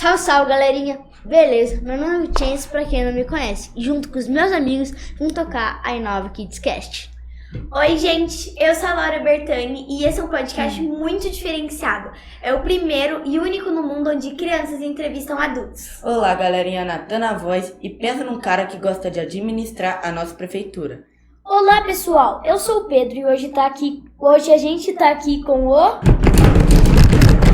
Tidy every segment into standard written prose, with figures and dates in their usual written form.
Salve, salve, galerinha! Beleza, meu nome é Chance, pra quem não me conhece. E junto com os meus amigos, vamos tocar a Inova Kids Cast. Oi, gente, eu sou a Laura Bertani e esse é um podcast muito diferenciado. É o primeiro e único no mundo onde crianças entrevistam adultos. Olá, galerinha, Natan na voz e pensa num cara que gosta de administrar a nossa prefeitura. Olá, pessoal, eu sou o Pedro e hoje a gente tá aqui com o...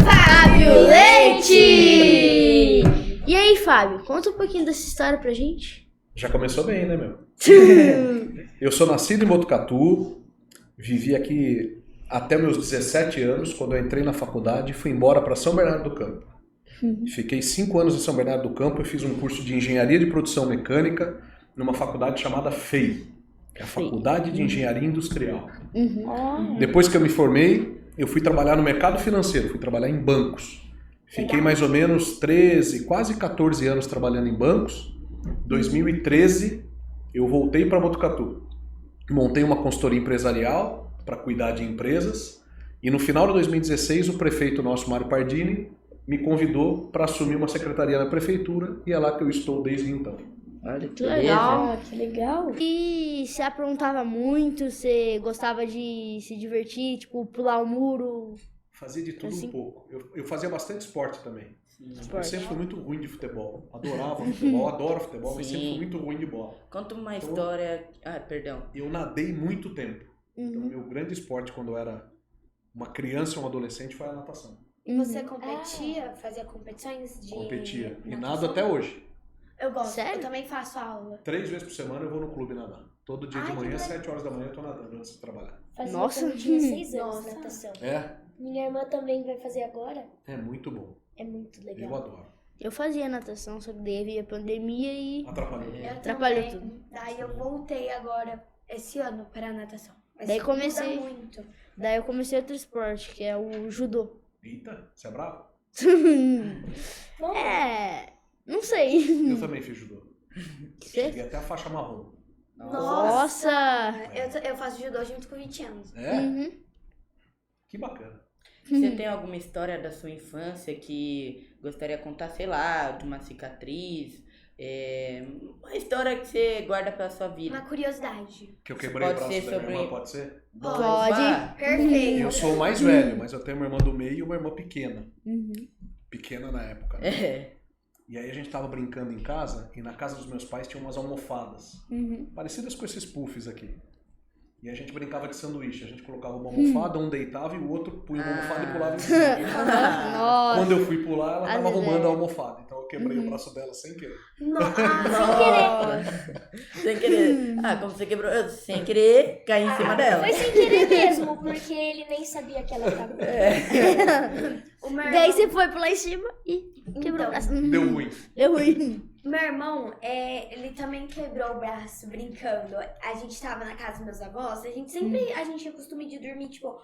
Fábio Leite! E aí, Fábio, conta um pouquinho dessa história pra gente. Já começou bem, né, meu? Eu sou nascido em Botucatu, vivi aqui até meus 17 anos, quando eu entrei na faculdade e fui embora para São Bernardo do Campo. Fiquei 5 anos em São Bernardo do Campo e fiz um curso de Engenharia de Produção Mecânica numa faculdade chamada FEI, que é a Faculdade de Engenharia Industrial. Depois que eu me formei, eu fui trabalhar no mercado financeiro, fui trabalhar em bancos. Fiquei mais ou menos 13, quase 14 anos trabalhando em bancos. Em 2013, eu voltei para Botucatu. Montei uma consultoria empresarial para cuidar de empresas. E no final de 2016, o prefeito nosso, Mário Pardini, me convidou para assumir uma secretaria na prefeitura e é lá que eu estou desde então. Olha que legal. Que legal. E você aprontava muito, você gostava de se divertir, tipo, pular o muro? Fazia de tudo Assim? um pouco. Eu fazia bastante esporte também. Eu Esporte. sempre fui muito ruim de futebol. Adorava futebol, adoro futebol, mas Sim. sempre fui muito ruim de bola. Conta uma história... Ah, perdão. Eu nadei muito tempo. Então, meu grande esporte quando eu era uma criança ou um adolescente foi a natação. Você competia, fazia competições de... Competia. E natação? nado até hoje. Eu gosto, Sério? eu também faço aula. 3 vezes por semana eu vou no clube nadar. Todo dia de Ai, que manhã, legal. 7 horas da manhã, eu tô nadando antes de trabalhar. Fazia Nossa. quando tinha 6 anos Nossa. natação. É? Minha irmã também vai fazer agora. É muito bom. É muito Eu legal. adoro. Eu fazia natação, só que daí veio a pandemia e... Atrapalhou. Eu Atrapalhou também. tudo. Daí eu voltei agora, esse ano, para a natação. Mas Daí muda comecei- muito. Daí eu comecei outro esporte, que é o judô. Eita, você é bravo? Bom, Não sei. Eu também fiz judô. Você? Cheguei até a faixa marrom. Nossa! Eu faço judô junto com 20 anos. É? Uhum. Que bacana. Você tem alguma história da sua infância que gostaria de contar, sei lá, de uma cicatriz? Uma história que você guarda pra sua vida? Uma curiosidade. Que eu quebrei Pode o braço ser da minha sobre- irmã, pode ser? Pode. Perfeito. Eu sou o mais velho, mas eu tenho uma irmã do meio e uma irmã pequena. Uhum. Pequena na época. Né? É. E aí a gente tava brincando em casa, e na casa dos meus pais tinha umas almofadas, parecidas com esses puffs aqui. E a gente brincava de sanduíche. A gente colocava uma almofada, um deitava e o outro punha uma almofada e pulava em cima. Nossa! Quando eu fui pular, ela tava Às vezes arrumando é. a almofada. Então eu quebrei o braço dela sem querer. Sem querer. Ah, como você quebrou? Eu, sem querer, caí em cima dela. foi sem querer mesmo, porque ele nem sabia que ela tava. O meu Daí irmão, você foi pular em cima e quebrou o braço. Deu ruim. Deu ruim. meu irmão, ele também quebrou o braço brincando. A gente tava na casa dos meus avós, a gente tinha costume de dormir, tipo,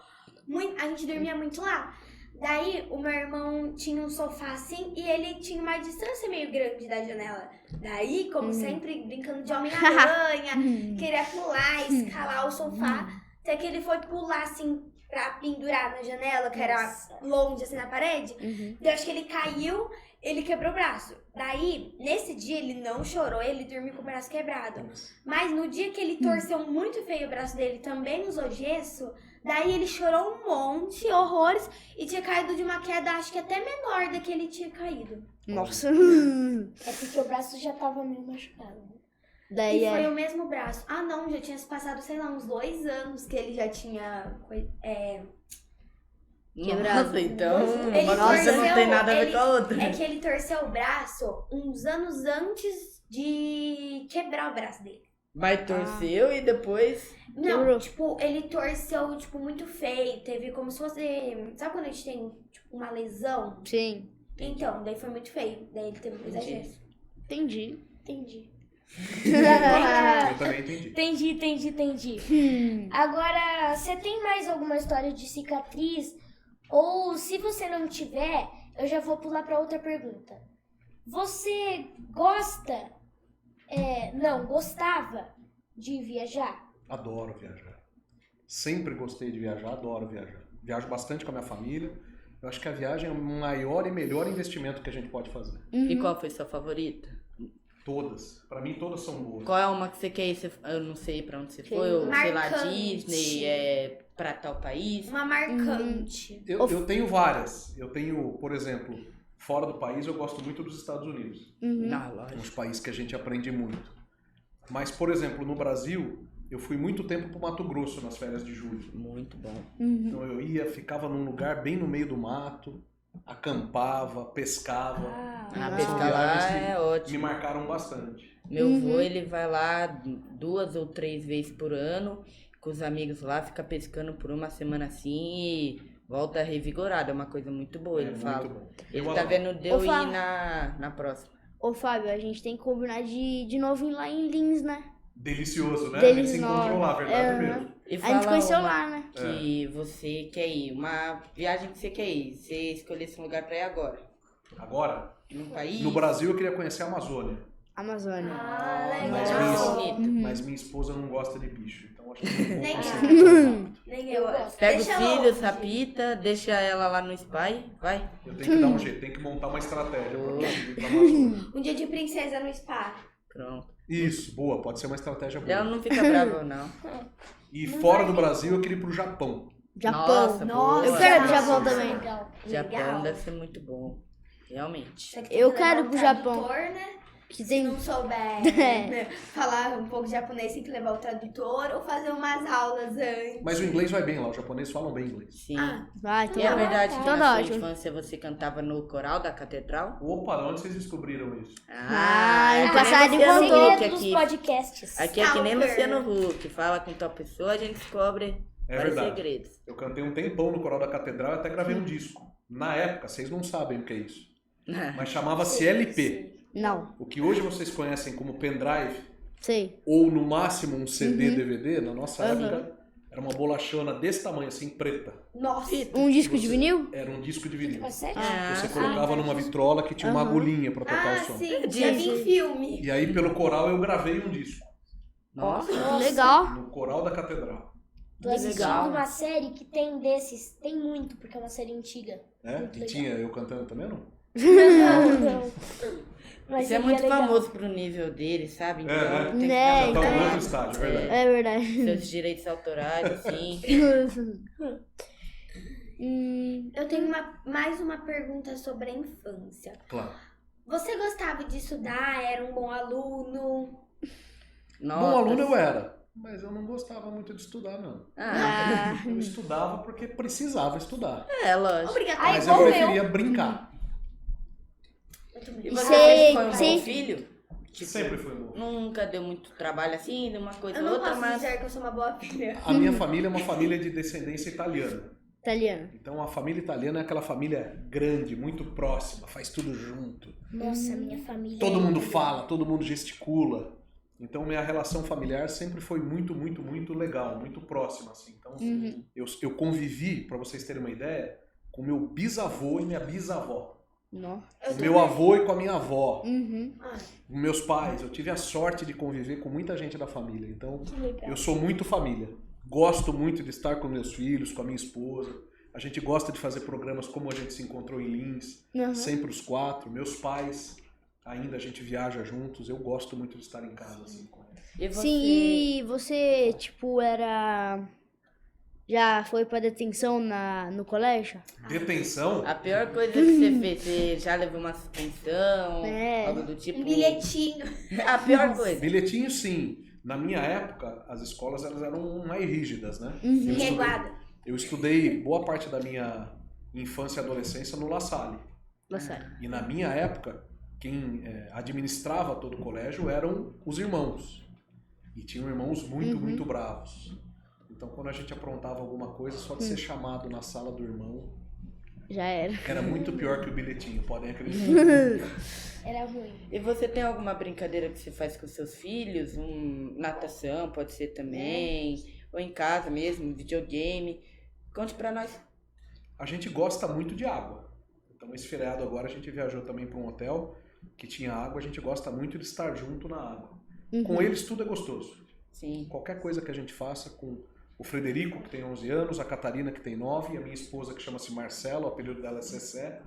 a gente dormia muito lá. Daí, o meu irmão tinha um sofá assim e ele tinha uma distância meio grande da janela. Daí, como sempre, brincando de Homem-Aranha, queria pular, escalar o sofá. Até que ele foi pular assim pra pendurar na janela, que era longe assim na parede. Daí, eu acho que ele caiu, ele quebrou o braço. Daí, nesse dia, ele não chorou, ele dormiu com o braço quebrado. Mas no dia que ele torceu muito feio o braço dele, também usou gesso. Daí ele chorou um monte, horrores, e tinha caído de uma queda, acho que até menor da que ele tinha caído. Nossa. É porque o braço já tava meio machucado. Né? Daí E foi o mesmo braço. Ah, não, já tinha se passado, sei lá, uns 2 anos que ele já tinha... Quebrado. Nossa, então Ele uma coisa não torceu, tem nada a ver ele- com a outra. É que ele torceu o braço uns anos antes de quebrar o braço dele. Mas torceu e depois... Não, Quebrou. tipo, ele torceu, tipo, muito feio. Teve como se fosse... Sabe quando a gente tem, tipo, uma lesão? Sim. Então, daí foi muito feio. Daí ele teve que usar gesso. Entendi. Entendi. Eu também entendi. Entendi. Agora, você tem mais alguma história de cicatriz? Ou se você não tiver, eu já vou pular para outra pergunta. Você gostava de viajar? Adoro viajar. Sempre gostei de viajar, adoro viajar. Viajo bastante com a minha família. Eu acho que a viagem é o maior e melhor investimento que a gente pode fazer. E qual foi sua favorita? Todas. Pra mim, todas são boas. Qual é uma que você quer ir? Eu não sei pra onde você foi, ou sei lá, Marcante. Disney, pra tal país. Uma marcante. Eu tenho várias. Eu tenho, por exemplo, fora do país, eu gosto muito dos Estados Unidos. Ah, É lógico. um país que a gente aprende muito. Mas, por exemplo, no Brasil, eu fui muito tempo pro Mato Grosso nas férias de julho. Muito bom. Então eu ia, ficava num lugar bem no meio do mato, acampava, pescava. Ah, São pescar lá viagens que é Me ótimo. marcaram bastante. Meu avô, ele vai lá 2 ou 3 vezes por ano, com os amigos lá, fica pescando por uma semana assim e volta revigorado. É uma coisa muito boa, ele muito fala. bom. Ele Eu tá adoro. vendo de eu Ô, Fá. ir na próxima. Ô, Fábio, a gente tem que combinar de novo ir lá em Lins, né? Delicioso, né? A gente se Delicioso. encontrou lá, verdade É. mesmo. E A gente fala conheceu uma lá, né? que você quer ir, uma viagem que você quer ir, você escolhesse um lugar pra ir agora. Agora, Num país. no Brasil eu queria conhecer a Amazônia. Amazônia. Ah, Mas legal. bonito. Mas minha esposa não gosta de bicho. Então acho que eu não vou Nem conseguir eu. fazer rápido. Nem Eu eu. gosto. Pega Deixa os filhos, longe. rapita, deixa ela lá no spa e vai. Eu tenho que dar um jeito, tenho que montar uma estratégia pra conseguir ir pra Amazônia. Um dia de princesa no spa. Pronto. Isso, boa, pode ser uma estratégia Ela boa. não fica brava, não. E fora do Brasil eu queria ir pro Japão. Japão. Nossa, boa. Eu quero ir pro Nossa, Japão também. Legal. Japão Legal. deve ser muito bom. Realmente. Só que tem Eu que levar quero ir um pro Japão. tradutor, né? Que Se tem... não souber né, falar um pouco japonês, tem que levar o tradutor ou fazer umas aulas antes. Mas o inglês vai bem lá, os japoneses falam bem inglês. Sim. Vai, então E é tá. verdade que Então na tá sua ótimo. infância você cantava no coral da catedral? Opa, onde vocês descobriram isso? Ah, é no que nem passado Luciano contou. Huck Segredo dos aqui. podcasts. Aqui é que nem Stalker. Luciano Huck. Fala com tal pessoa, a gente descobre É vários verdade. segredos. Eu cantei um tempão no coral da catedral e até gravei um disco. Na época, vocês não sabem o que é isso. Mas chamava-se LP. Não, O que hoje vocês conhecem como pendrive, sei. ou no máximo um CD, DVD, na nossa época, era uma bolachona desse tamanho, assim, preta. Nossa. Um disco de vinil? Era um disco de vinil. Ah, sério? Você colocava numa vitrola que tinha uma agulhinha pra tocar Ah, o som. sim. Já vi em filme. E aí, pelo coral, eu gravei um disco. Nossa. Legal. No coral da catedral. Tô assistindo legal. uma série que tem desses. Tem muito, porque é uma série antiga. É? Muito E legal. tinha eu cantando também, não? Não. Mas Você é seria muito legal. famoso pro nível dele, sabe? Então É, tem que Né, Já dar tá em então- outro estágio, é verdade. É verdade. seus direitos autorais, assim. Eu tenho mais uma pergunta sobre a infância. Claro. Você gostava de estudar? Era um bom aluno? Notas. Bom aluno eu era, mas eu não gostava muito de estudar, não. Ah, Eu estudava porque precisava estudar. é, lógico. Obrigatório. Mas igual eu eu. preferia brincar. Eu também. E você Sei, sempre foi um sim. bom filho? Tipo, Sempre foi bom. nunca deu muito trabalho assim, de uma coisa Eu ou não outra, posso mas... dizer que eu sou uma boa filha. A minha família é uma família de descendência italiana. Italiano. Então a família italiana é aquela família grande, muito próxima, faz tudo junto. Nossa, minha família. Todo é mundo italiana. fala, todo mundo gesticula. Então minha relação familiar sempre foi muito, muito, muito legal, muito próxima, assim. Então eu convivi, para vocês terem uma ideia, com meu bisavô e minha bisavó. Não. Com meu avô e com a minha avó. Uhum. Com meus pais. Eu tive a sorte de conviver com muita gente da família. Então Que legal. eu sou muito família. Gosto muito de estar com meus filhos, com a minha esposa. A gente gosta de fazer programas como a gente se encontrou em Lins, Uhum. sempre os 4. Meus pais, ainda a gente viaja juntos. Eu gosto muito de estar em casa assim com eles. E você... Sim, e você, tipo, era... Já foi pra detenção no colégio? Detenção? A pior coisa que você fez, você já levou uma suspensão, É. algo do tipo... Um bilhetinho. A pior coisa. Bilhetinho, sim. Na minha época, as escolas elas eram mais rígidas, né? Uhum. Eu estudei- Reguada. Eu estudei boa parte da minha infância e adolescência no La Salle. Nossa. E na minha época, quem administrava todo o colégio eram os irmãos. E tinham irmãos muito, muito bravos. Então, quando a gente aprontava alguma coisa, só de ser chamado na sala do irmão, Já era. era muito pior que o bilhetinho, podem acreditar. Era ruim. E você tem alguma brincadeira que você faz com seus filhos? Natação, pode ser também. Ou em casa mesmo, videogame. Conte pra nós. A gente gosta muito de água. Então, esse feriado agora, a gente viajou também para um hotel que tinha água. A gente gosta muito de estar junto na água. Com eles, tudo é gostoso. Sim. Qualquer coisa que a gente faça com o Frederico, que tem 11 anos, a Catarina, que tem 9, e a minha esposa, que chama-se Marcela, o apelido dela é Cessé.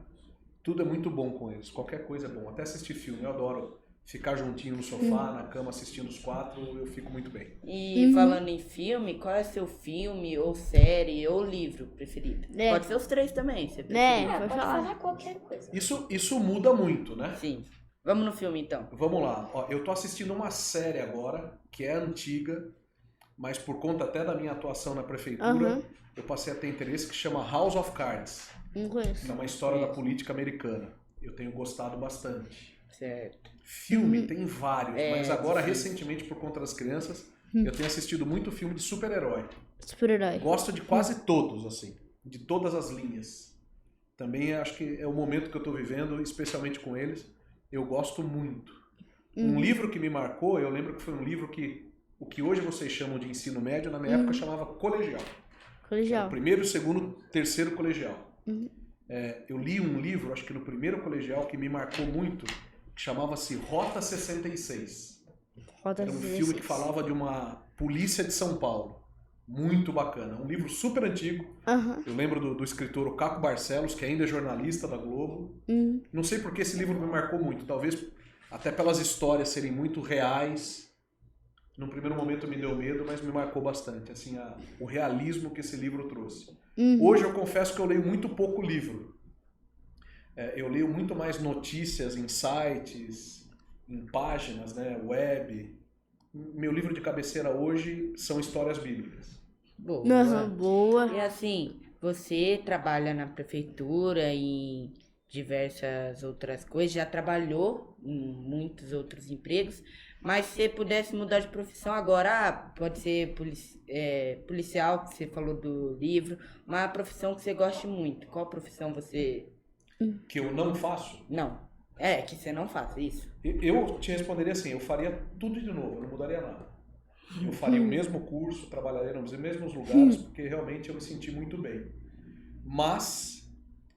Tudo é muito bom com eles, qualquer coisa é bom. Até assistir filme, eu adoro ficar juntinho no sofá, na cama, assistindo os 4, eu fico muito bem. E falando em filme, qual é seu filme, ou série, ou livro preferido? É. Pode ser os 3 também, se preferir. Né? Ah, Pode pode falar. falar qualquer coisa. Isso muda muito, né? Sim. Vamos no filme, então. Vamos lá, ó, eu tô assistindo uma série agora, que é antiga, mas por conta até da minha atuação na prefeitura, Aham. eu passei a ter interesse, que chama House of Cards, Não que conheço. é uma história da política americana. Eu tenho gostado bastante. Certo. Filme tem vários, É, mas agora, difícil. recentemente, por conta das crianças, eu tenho assistido muito filme de super-herói. Super-herói. Gosto de quase todos, assim, de todas as linhas. Também acho que é o momento que eu tô vivendo, especialmente com eles, eu gosto muito. Um livro que me marcou, eu lembro que foi um livro que o que hoje vocês chamam de ensino médio, na minha época chamava colegial. Era Colegial. o primeiro, segundo, terceiro colegial. Eu li um livro, acho que no primeiro colegial, que me marcou muito, que chamava-se Rota 66. Rota Era um 16. filme que falava de uma polícia de São Paulo. Muito bacana. Um livro super antigo. Aham. Eu lembro do escritor o Caco Barcelos, que ainda é jornalista da Globo. Não sei porque esse livro me marcou muito. Talvez até pelas histórias serem muito reais. Num primeiro momento me deu medo, mas me marcou bastante. Assim, o realismo que esse livro trouxe. Hoje eu confesso que eu leio muito pouco livro. Eu leio muito mais notícias em sites, em páginas, né, web. Meu livro de cabeceira hoje são histórias bíblicas. Boa. Aham, boa. E assim, você trabalha na prefeitura e em diversas outras coisas, já trabalhou em muitos outros empregos, mas se você pudesse mudar de profissão agora, pode ser policial, que você falou do livro, uma profissão que você goste muito. Qual profissão você... Que eu não faço. Não. Que você não faz isso. Eu te responderia assim, eu faria tudo de novo, eu não mudaria nada. Eu faria o mesmo curso, trabalharia nos mesmos lugares, porque realmente eu me senti muito bem. Mas,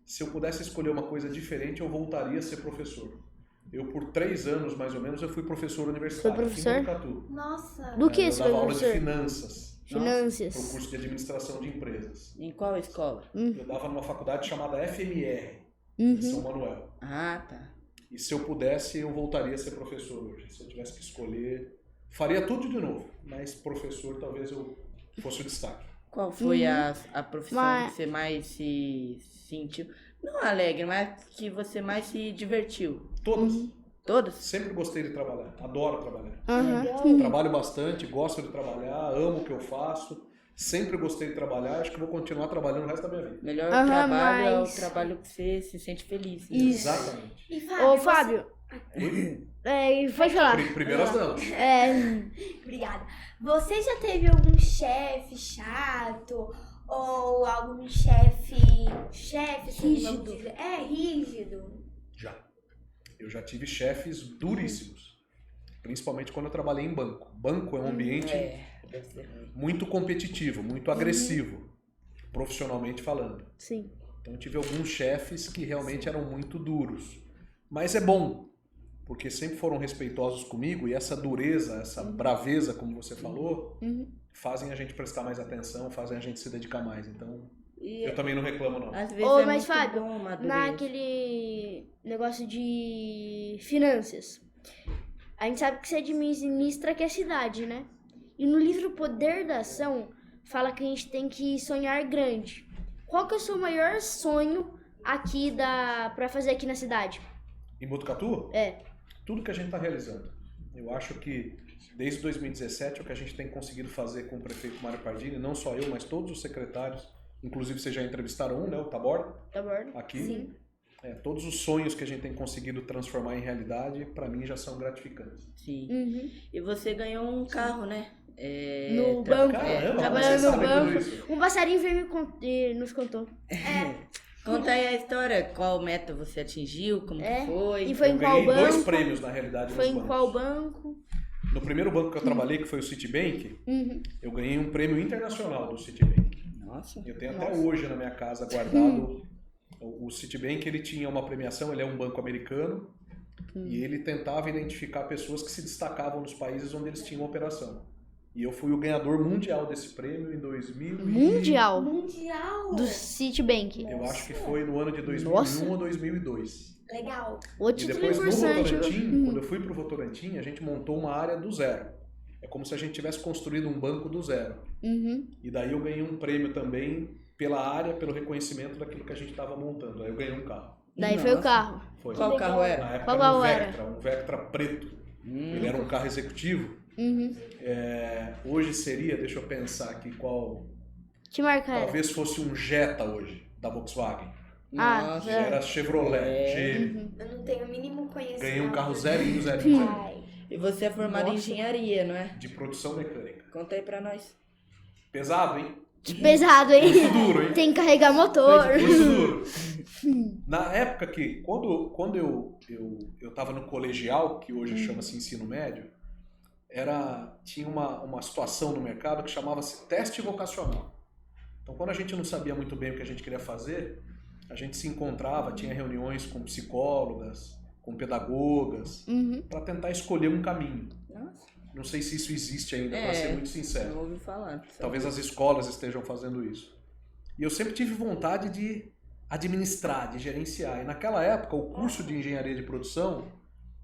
se eu pudesse escolher uma coisa diferente, eu voltaria a ser professor. Eu, por 3 anos, mais ou menos, eu fui professor universitário. Foi professor? Aqui em Botucatu. Nossa. Do que Eu você dava foi, aula de professor? finanças, para o Finanças. curso de administração de empresas. Em qual escola? Eu dava numa faculdade chamada FMR, em São Manuel. Ah, tá. E se eu pudesse, eu voltaria a ser professor hoje. Se eu tivesse que escolher, faria tudo de novo. Mas professor, talvez eu fosse o destaque. Qual foi a profissão Mas- que você mais se sentiu? Não alegre, mas que você mais se divertiu? Todas. Todas? Sempre gostei de trabalhar. Adoro trabalhar. Aham. Trabalho bastante, gosto de trabalhar, amo o que eu faço. Sempre gostei de trabalhar. Acho que vou continuar trabalhando o resto da minha vida. Melhor Aham, trabalho é o mas- trabalho que você se sente feliz. né? Isso. Exatamente. E Fábio, Ô, Fábio. Pode falar. Primeiras damas. Obrigada. Você já teve algum chefe chato? Ou algum chefe, assim, vamos Rígido. dizer, rígido? Já. Eu já tive chefes duríssimos. Principalmente quando eu trabalhei em banco. Banco é um ambiente Deve ser ruim. muito competitivo, muito agressivo, profissionalmente falando. Sim. Então eu tive alguns chefes que realmente eram muito duros. Mas é bom, porque sempre foram respeitosos comigo e essa dureza, essa braveza, como você falou, fazem a gente prestar mais atenção, fazem a gente se dedicar mais. Então E eu também não reclamo, não. às vezes Ô, é mas muito Fábio, bom amadurecer. naquele negócio de finanças, a gente sabe que você administra aqui a cidade, né? E no livro Poder da Ação, fala que a gente tem que sonhar grande. Qual que é o seu maior sonho aqui pra fazer aqui na cidade? Em Botucatu, É. tudo que a gente está realizando. Eu acho que desde 2017 o que a gente tem conseguido fazer com o prefeito Mário Pardini, não só eu, mas todos os secretários, inclusive vocês já entrevistaram um, né, o Taborda, Tá bom? aqui. Sim. Todos os sonhos que a gente tem conseguido transformar em realidade, para mim já são gratificantes. Sim. Uhum. E você ganhou um carro, né? No banco. Caramba, Trabalhando você no sabe banco. tudo isso. Um passarinho veio e nos contou. Conta aí a história, qual meta você atingiu, como que foi. E foi Eu em qual ganhei 2 banco? prêmios, na realidade, Foi nos em bancos. qual banco? No primeiro banco que eu trabalhei, que foi o Citibank, Uhum. eu ganhei um prêmio internacional do Citibank. Nossa. Eu tenho até hoje na minha casa guardado. O Citibank, ele tinha uma premiação, ele é um banco americano, e ele tentava identificar pessoas que se destacavam nos países onde eles tinham operação. E eu fui o ganhador mundial desse prêmio em 2000 Mundial Mundial. do Citibank. Eu acho que foi no ano de 2001 Nossa. ou 2002. Legal. O E título depois no importante. Votorantim, quando eu fui pro Votorantim, a gente montou uma área do zero. É como se a gente tivesse construído um banco do zero. Uhum. E daí eu ganhei um prêmio também pela área, pelo reconhecimento daquilo que a gente estava montando. Aí eu ganhei um carro. Daí foi o Nossa. carro. Foi. Qual carro Na era? época Qual era carro um era? Vectra, um Vectra preto. Ele era um carro executivo. Uhum. Hoje seria, deixa eu pensar aqui qual... Que marca era? Talvez fosse um Jetta hoje, da Volkswagen. Ah, Nossa. é. Era Chevrolet, GM. Uhum. Eu não tenho o mínimo conhecimento. Ganhei um carro zerinho, zerinho, Ai, E você é formado em Nossa. engenharia, não é? de produção mecânica. Conta aí pra nós. Pesado, hein? Pesado, hein? Curso duro, hein? Tem que carregar motor. Curso duro. Na época que, quando eu tava no colegial, que hoje chama-se ensino médio, tinha uma situação no mercado que chamava-se teste vocacional. Então, quando a gente não sabia muito bem o que a gente queria fazer, a gente se encontrava, tinha reuniões com psicólogas, com pedagogas, Uhum. para tentar escolher um caminho. Nossa, Não sei se isso existe ainda, para ser muito sincero. não ouvi falar. Talvez as escolas estejam fazendo isso. E eu sempre tive vontade de administrar, de gerenciar. E naquela época, o curso de engenharia de produção,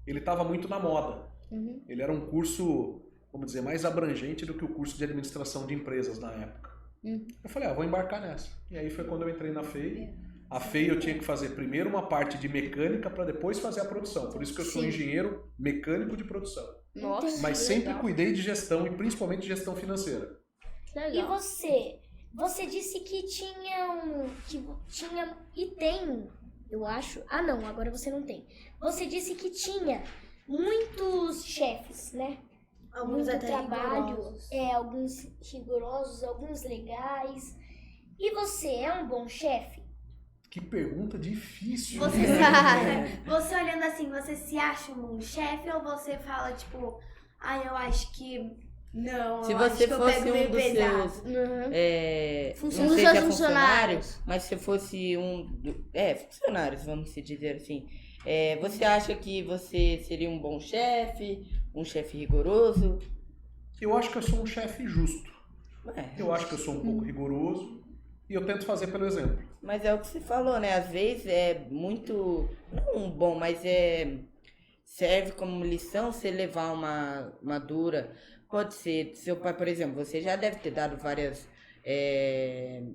ele estava muito na moda. Uhum. Ele era um curso, vamos dizer, mais abrangente do que o curso de administração de empresas na época. Uhum. Eu falei, vou embarcar nessa. E aí foi quando eu entrei na FEI. A FEI eu tinha que fazer primeiro uma parte de mecânica para depois fazer a produção. Por isso que eu sou Sim. engenheiro mecânico de produção. Nossa, Mas que sempre legal. cuidei de gestão e principalmente de gestão financeira. Que e legal. você? Você disse que tinha e tem, eu acho. Ah, não, agora você não tem. Você disse que tinha muitos chefes, né? Alguns Muito até trabalho, rigorosos. alguns rigorosos, alguns legais. E você é um bom chefe? Que pergunta difícil. Você, né? você olhando assim, você se acha um chefe ou você fala, tipo, eu acho que não, Se eu acho você que eu fosse pego um meio dos pesado. seus... Uhum. não Um sei dos se seus é funcionário, funcionários. mas se fosse funcionários, vamos se dizer assim. Você acha que você seria um bom chefe, um chefe rigoroso? Eu acho que eu sou um chefe justo. É, Eu acho que eu sou um pouco rigoroso e eu tento fazer pelo exemplo. mas é o que você falou, né? Às vezes é muito, não bom, mas serve como lição você levar uma dura. Pode ser, seu pai, por exemplo, você já deve ter dado várias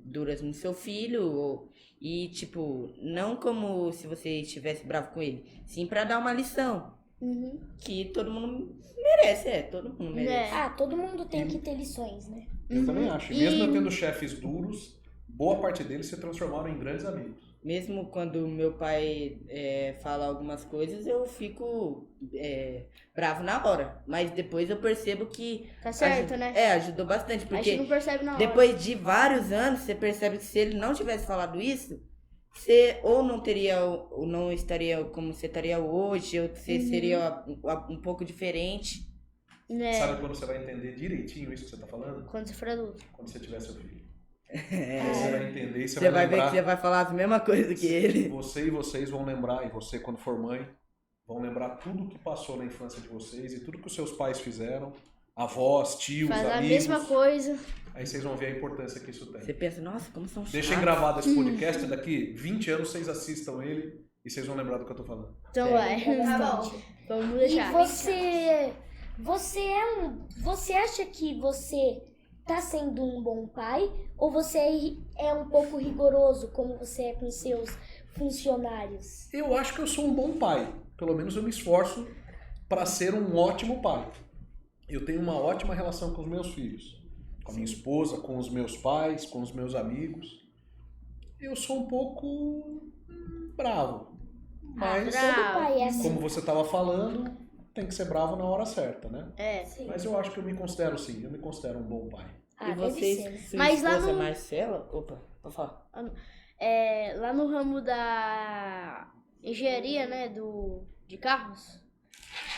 duras no seu filho, e tipo, não como se você estivesse bravo com ele, sim pra dar uma lição. Uhum. Que todo mundo merece, todo mundo merece. É. Todo mundo tem que ter lições, né? Eu também acho. E E- mesmo eu tendo chefes duros, boa parte deles se transformaram em grandes amigos. Mesmo quando meu pai fala algumas coisas, eu fico bravo na hora. Mas depois eu percebo que Tá certo, aju- né? ajudou bastante. A Porque gente não percebe na hora. depois de vários anos, você percebe que se ele não tivesse falado isso, você ou não estaria como você estaria hoje, ou você seria um pouco diferente. Né? Sabe quando você vai entender direitinho isso que você está falando? Quando você for adulto. Quando você tiver seu filho. Aí você vai entender e você, Você vai ver lembrar. que você vai falar a mesma coisa que ele. Você e vocês vão lembrar, e você quando for mãe, vão lembrar tudo que passou na infância de vocês e tudo que os seus pais fizeram, avós, tios, Faz a amigos. mesma coisa. Aí vocês vão ver a importância que isso tem. Você pensa, nossa, como são chatos. Deixem gravado esse podcast, daqui 20 anos vocês assistam ele e vocês vão lembrar do que eu tô falando. Então vai. Tá bom. Vamos E deixar. você acha que você tá sendo um bom pai ou você é um pouco rigoroso como você é com seus funcionários? Eu acho que eu sou um bom pai. Pelo menos eu me esforço para ser um ótimo pai. Eu tenho uma ótima relação com os meus filhos. Com a minha esposa, com os meus pais, com os meus amigos. Eu sou um pouco bravo. Mas, bravo. Todo pai é assim. como você estava falando, tem que ser bravo na hora certa, né? É. Sim. Mas eu acho que eu me considero sim, eu me considero um bom pai. E Deve vocês, ser. sua Mas lá esposa no- Marcela... Opa, pode falar. Lá no ramo da engenharia, né, de carros,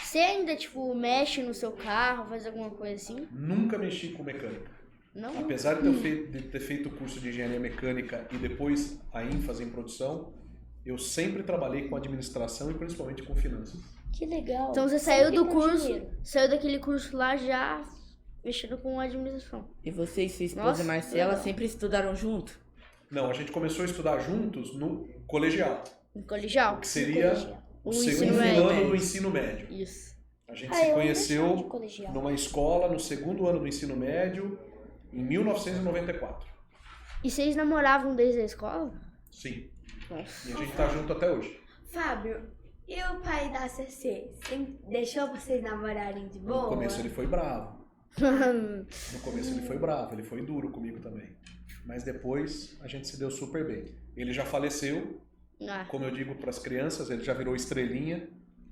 você ainda, tipo, mexe no seu carro, faz alguma coisa assim? Nunca mexi com mecânica. Não? Apesar de ter feito o curso de engenharia mecânica e depois a ênfase em produção, eu sempre trabalhei com administração e principalmente com finanças. Que legal. Então você saiu Sempre do com curso, dinheiro. saiu daquele curso lá já mexendo com administração. E você e sua esposa Nossa, Marcela legal. sempre estudaram junto? Não, a gente começou a estudar juntos no colegial, No colegial. que seria O o ensino segundo médio. ano do ensino médio. Isso. A gente Ah, se eu conheceu ainda chamo de colegial. numa escola no segundo ano do ensino médio, em 1994. E vocês namoravam desde a escola? Sim. Nossa. E a gente tá junto até hoje. Fábio, e o pai da CC? Deixou vocês namorarem de boa? No começo ele foi bravo. No começo ele foi bravo, ele foi duro comigo também. Mas depois a gente se deu super bem. Ele já faleceu, Ah, como eu digo para as crianças, ele já virou estrelinha,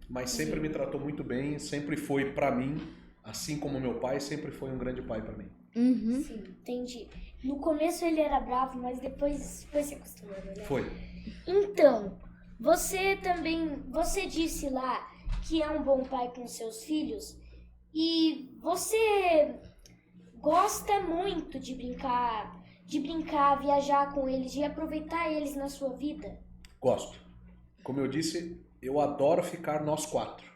mas sempre me tratou muito bem, sempre foi pra mim, assim como meu pai, sempre foi um grande pai pra mim. uhum. Sim, entendi. No começo ele era bravo, mas depois foi se acostumando, né? Foi. Então, você disse lá que é um bom pai com seus filhos e você gosta muito de brincar, viajar com eles, de aproveitar eles na sua vida. Gosto. Como eu disse, eu adoro ficar nós quatro.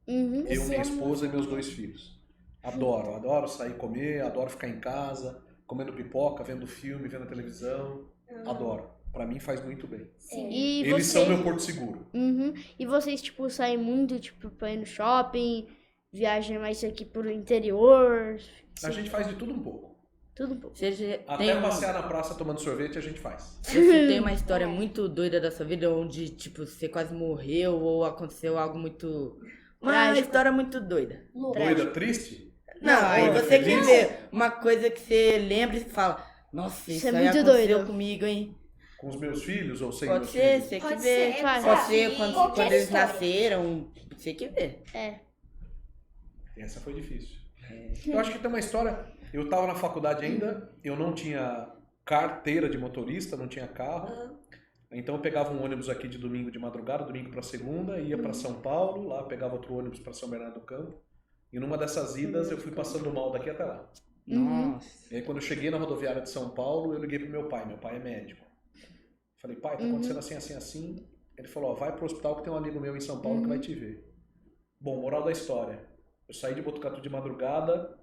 Uhum. Eu, Você minha é esposa e meus dois filhos. Adoro sair comer, adoro ficar em casa, comendo pipoca, vendo filme, vendo televisão. Adoro. Pra mim faz muito bem. Sim. E Eles vocês... são meu porto seguro. Uhum. E vocês, tipo, saem muito, tipo, pra ir no shopping, viajam mais aqui pro interior, A gente faz de tudo um pouco. tudo um pouco. Você já Até tem uma, passear na praça tomando sorvete a gente faz. você tem uma história muito doida da sua vida, onde, tipo, você quase morreu ou aconteceu algo muito... Uma Trágico. história muito doida. Doida, triste? Não, aí Doida, você que feliz? vê uma coisa que você lembra e fala, nossa, isso é aí muito aconteceu doido. comigo, hein? Com os meus filhos ou sem Pode meus ser, filhos? você que Pode vê. ser, Pode Pode sabe? ser quando Qualquer eles história. nasceram, você que vê. É. Essa foi difícil. Eu acho que tem uma história. Eu estava na faculdade ainda, eu não tinha carteira de motorista, não tinha carro. Então eu pegava um ônibus aqui de domingo de madrugada, domingo para segunda, ia para São Paulo, lá pegava outro ônibus para São Bernardo do Campo. E numa dessas idas eu fui passando mal daqui até lá. Nossa. E aí quando eu cheguei na rodoviária de São Paulo, eu liguei pro meu pai é médico. Falei, pai, tá acontecendo assim, assim, assim. Ele falou, ó, vai pro hospital que tem um amigo meu em São Paulo que vai te ver. Bom, moral da história. Eu saí de Botucatu de madrugada,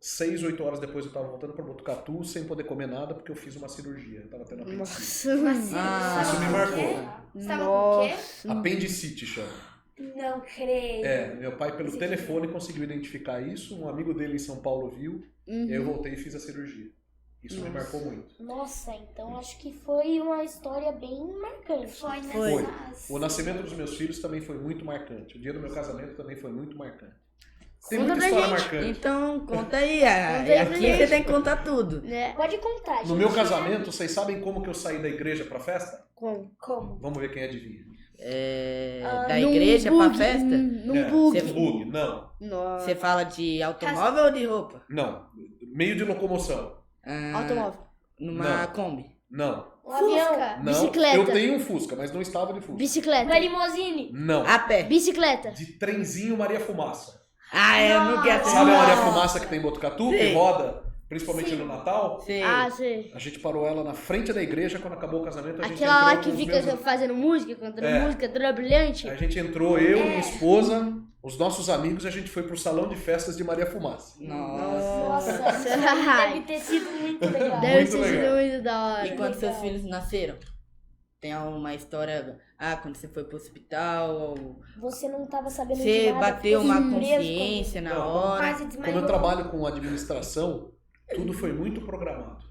6, 8 horas depois eu tava voltando pra Botucatu sem poder comer nada porque eu fiz uma cirurgia. Eu tava tendo apendicite. Nossa. Ah, Isso me marcou. Você tava com o quê? Apendicite chama. Não creio. É, meu pai pelo telefone conseguiu identificar isso, um amigo dele em São Paulo viu, e aí eu voltei e fiz a cirurgia. Isso me marcou muito. Nossa, então acho que foi uma história bem marcante. Foi nessas... Foi. O nascimento dos meus filhos também foi muito marcante. O dia do meu casamento também foi muito marcante. Tem Conta muita pra história gente. marcante. Então, conta aí. Conta aí pra Aqui gente. você tem que contar tudo. Né? Pode contar, gente. No meu casamento, vocês sabem como que eu saí da igreja pra festa? Como? Como? Vamos ver quem adivinha. Da Num igreja pra bug, festa? Num bug. Você- Bug, não. Nossa. Você fala de automóvel ou de roupa? Não. Meio de locomoção. Ah, Automóvel. Numa Não. Kombi. Não. Um avião. Fusca. Não. Bicicleta. Eu tenho um Fusca, mas não estava de Fusca. Bicicleta. Uma limousine. Não. A pé. Bicicleta. De trenzinho Maria Fumaça. Ah, eu não quero Sabe a Maria Fumaça que tem em Botucatu, que Sim. roda, principalmente no Natal? Sei. Ah, sei. A gente parou ela na frente da igreja, quando acabou o casamento, a gente Aquela lá entrou que com os fica meus- fazendo música, cantando É. música, toda brilhante. A gente entrou, eu, minha esposa, os nossos amigos, a gente foi pro salão de festas de Maria Fumaça. Nossa. Nossa, isso aí deve ter sido muito legal. Deve Muito ter sido legal. muito da hora. E quando seus filhos nasceram? Tem uma história... Ah, quando você foi pro hospital... Você não estava sabendo de Você nada. bateu ficou uma surpreso consciência na Não, hora. Quase Como desmaiou. eu trabalho com administração, tudo foi muito programado.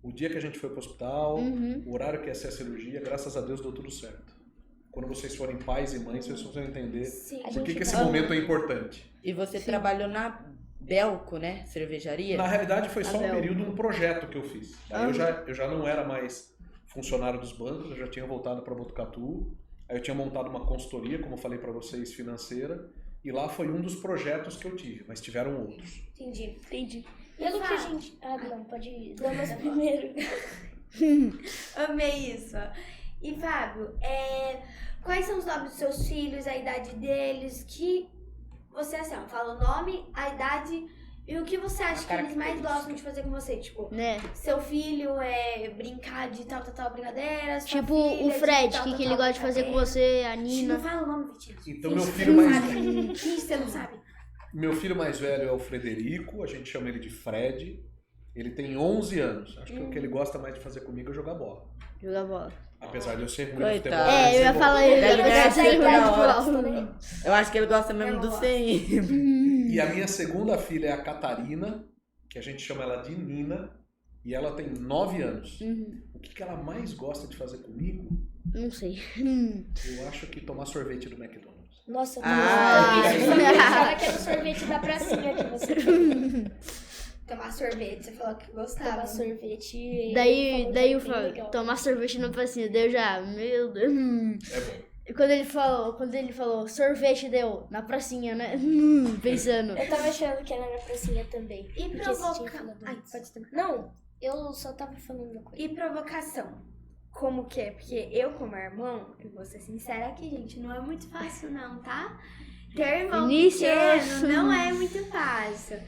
O dia que a gente foi pro hospital, o horário que ia ser a cirurgia, graças a Deus deu tudo certo. Quando vocês forem pais e mães, vocês vão entender Sim. por que gente esse vai- momento é importante. E você trabalhou na Belco, né? Cervejaria? Na realidade, foi só um Abel. período, um projeto que eu fiz. Aí eu já não era mais funcionário dos bancos, eu já tinha voltado para Botucatu. Aí eu tinha montado uma consultoria, como eu falei para vocês, financeira. E lá foi um dos projetos que eu tive, mas tiveram outros. Entendi. Entendi. Pelo que a gente... Ah, não, pode ir. Damas primeiro. Amei isso. E Fábio, quais são os nomes dos seus filhos, a idade deles, que você, assim, ó, fala o nome, a idade e o que você acha que eles mais gostam de fazer com você? Tipo, Né? seu filho é brincar de tal brincadeira, sua Tipo filha o de Fred, tal, o que tal, ele tal gosta de fazer com brincadeira. você, a Não Nina. fala o nome, Vitinho. Então meu Finge que filho você mais não sabe. Finge que você não sabe. Meu filho mais velho é o Frederico, a gente chama ele de Fred. Ele tem 11 anos. Acho que o que ele gosta mais de fazer comigo é jogar bola. Jogar bola. Apesar de eu ser ruim no Coitado. futebol. É, eu ia falar ele. Deve Apesar de ser ser toda grande hora. futebol. Eu acho que ele gosta mesmo do CM. E a minha segunda filha é a Catarina, que a gente chama ela de Nina, e ela tem 9 anos. O que ela mais gosta de fazer comigo? Não sei. Eu acho que tomar sorvete do McDonald's. Nossa, Ah, eu pensava que era o sorvete da pracinha que você Tomar sorvete, você falou que gostava. tava sorvete. Daí eu falei, falo, tomar sorvete na pracinha. Daí eu já, meu Deus. É bom. E quando ele falou sorvete, deu na pracinha, né? Pensando. Eu tava achando que era na pracinha também. E porque você tinha provoca... falado Ai, antes. pode terminar. Não, eu só tava falando uma coisa. E provocação. Como que é? Porque eu, como irmão, eu vou ser sincera aqui, gente, não é muito fácil não, tá? Ter irmão Vinícius. pequeno não é muito fácil.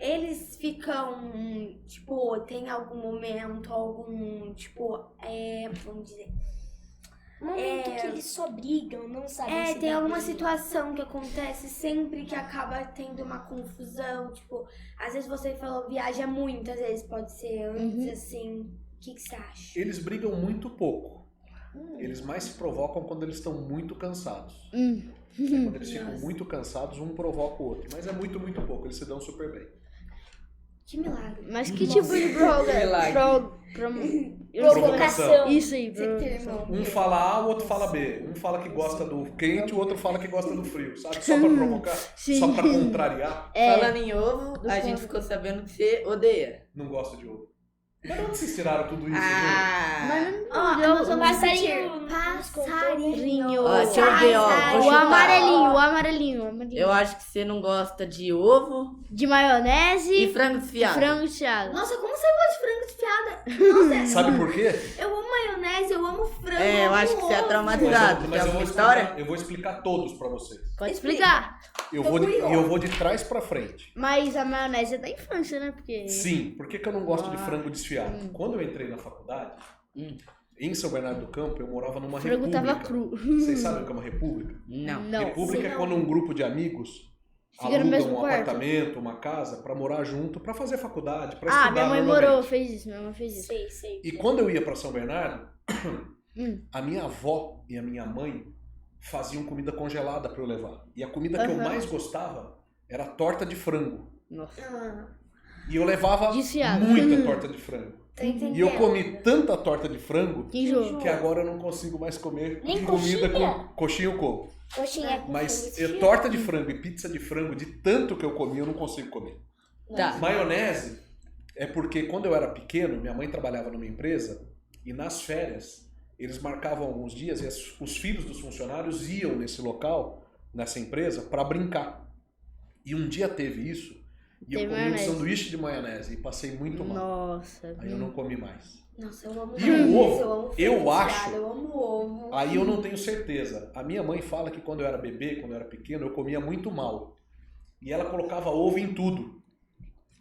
Eles ficam, tipo, tem algum momento, vamos dizer... Um momento que eles só brigam, não sabem se tem dar alguma bem. situação que acontece sempre que acaba tendo uma confusão, tipo, às vezes você falou viaja muito, às vezes pode ser antes, assim, o que você acha? Eles brigam muito pouco. Eles mais se provocam quando eles estão muito cansados. Quando eles ficam muito cansados, um provoca o outro. Mas é muito, muito pouco. Eles se dão super bem. Que milagre. Mas que tipo de Provocação. Isso aí, Você que tem irmão. Um fala A, o outro fala B. Um fala que gosta do quente, o outro fala que gosta do frio. Sabe? Só pra provocar. Sim. Só pra contrariar. Falando em ovo, a gente ficou sabendo que você odeia. Não gosta de ovo. Mas de onde vocês tiraram tudo isso, gente? Ah, Não, Passarinho. passarinho. Ó, deixa eu ver, ó. Vou O chutar. amarelinho. Eu acho que você não gosta de ovo De maionese e frango e desfiado. frango desfiado. Nossa, como você gosta de frango desfiada? Nossa, Sabe por quê? eu amo maionese, eu amo frango. É, eu amo acho que você é ovo. traumatizado. Tem Mas eu alguma vou história? explicar, eu vou explicar todos pra vocês. Pode explicar. Eu Tô vou de, curiosa. e eu vou de trás pra frente. Mas a maionese é da infância, né? Porque... Sim, por que eu não gosto de frango desfiado? Quando eu entrei na faculdade, em São Bernardo do Campo, eu morava numa O frango república. tava cru. Vocês sabem o que é uma república? Não. Não. República é quando um grupo de amigos Fica no mesmo alugam um quarto. apartamento, uma casa, pra morar junto, pra fazer faculdade, pra Ah, estudar minha mãe normalmente. morou, fez isso. Minha mãe fez isso. Sei. E quando eu ia pra São Bernardo, a minha avó e a minha mãe faziam comida congelada pra eu levar. E a comida que eu Aham. mais gostava era torta de frango. Nossa. Ah, E eu levava Desfiado. muita torta de frango. tô entendendo. E eu comi tanta torta de frango Que enjoo. que agora eu não consigo mais comer Nem comida coxinha? com coxinha eu como. Coxinha com Mas frango desfiado. torta de frango e pizza de frango, de tanto que eu comi, eu não consigo comer. Tá. Maionese é porque quando eu era pequeno, minha mãe trabalhava numa empresa e nas férias eles marcavam alguns dias e os filhos dos funcionários iam nesse local, nessa empresa, para brincar. E um dia teve isso e eu Teve comi um maionese. sanduíche de maionese e passei muito mal. Nossa. Aí eu não comi mais. Nossa, eu amo E o maionese, ovo, eu amo eu frango acho- desfiado, eu amo ovo. Aí eu não tenho certeza. A minha mãe fala que quando eu era bebê, quando eu era pequeno, eu comia muito mal. E ela colocava ovo em tudo.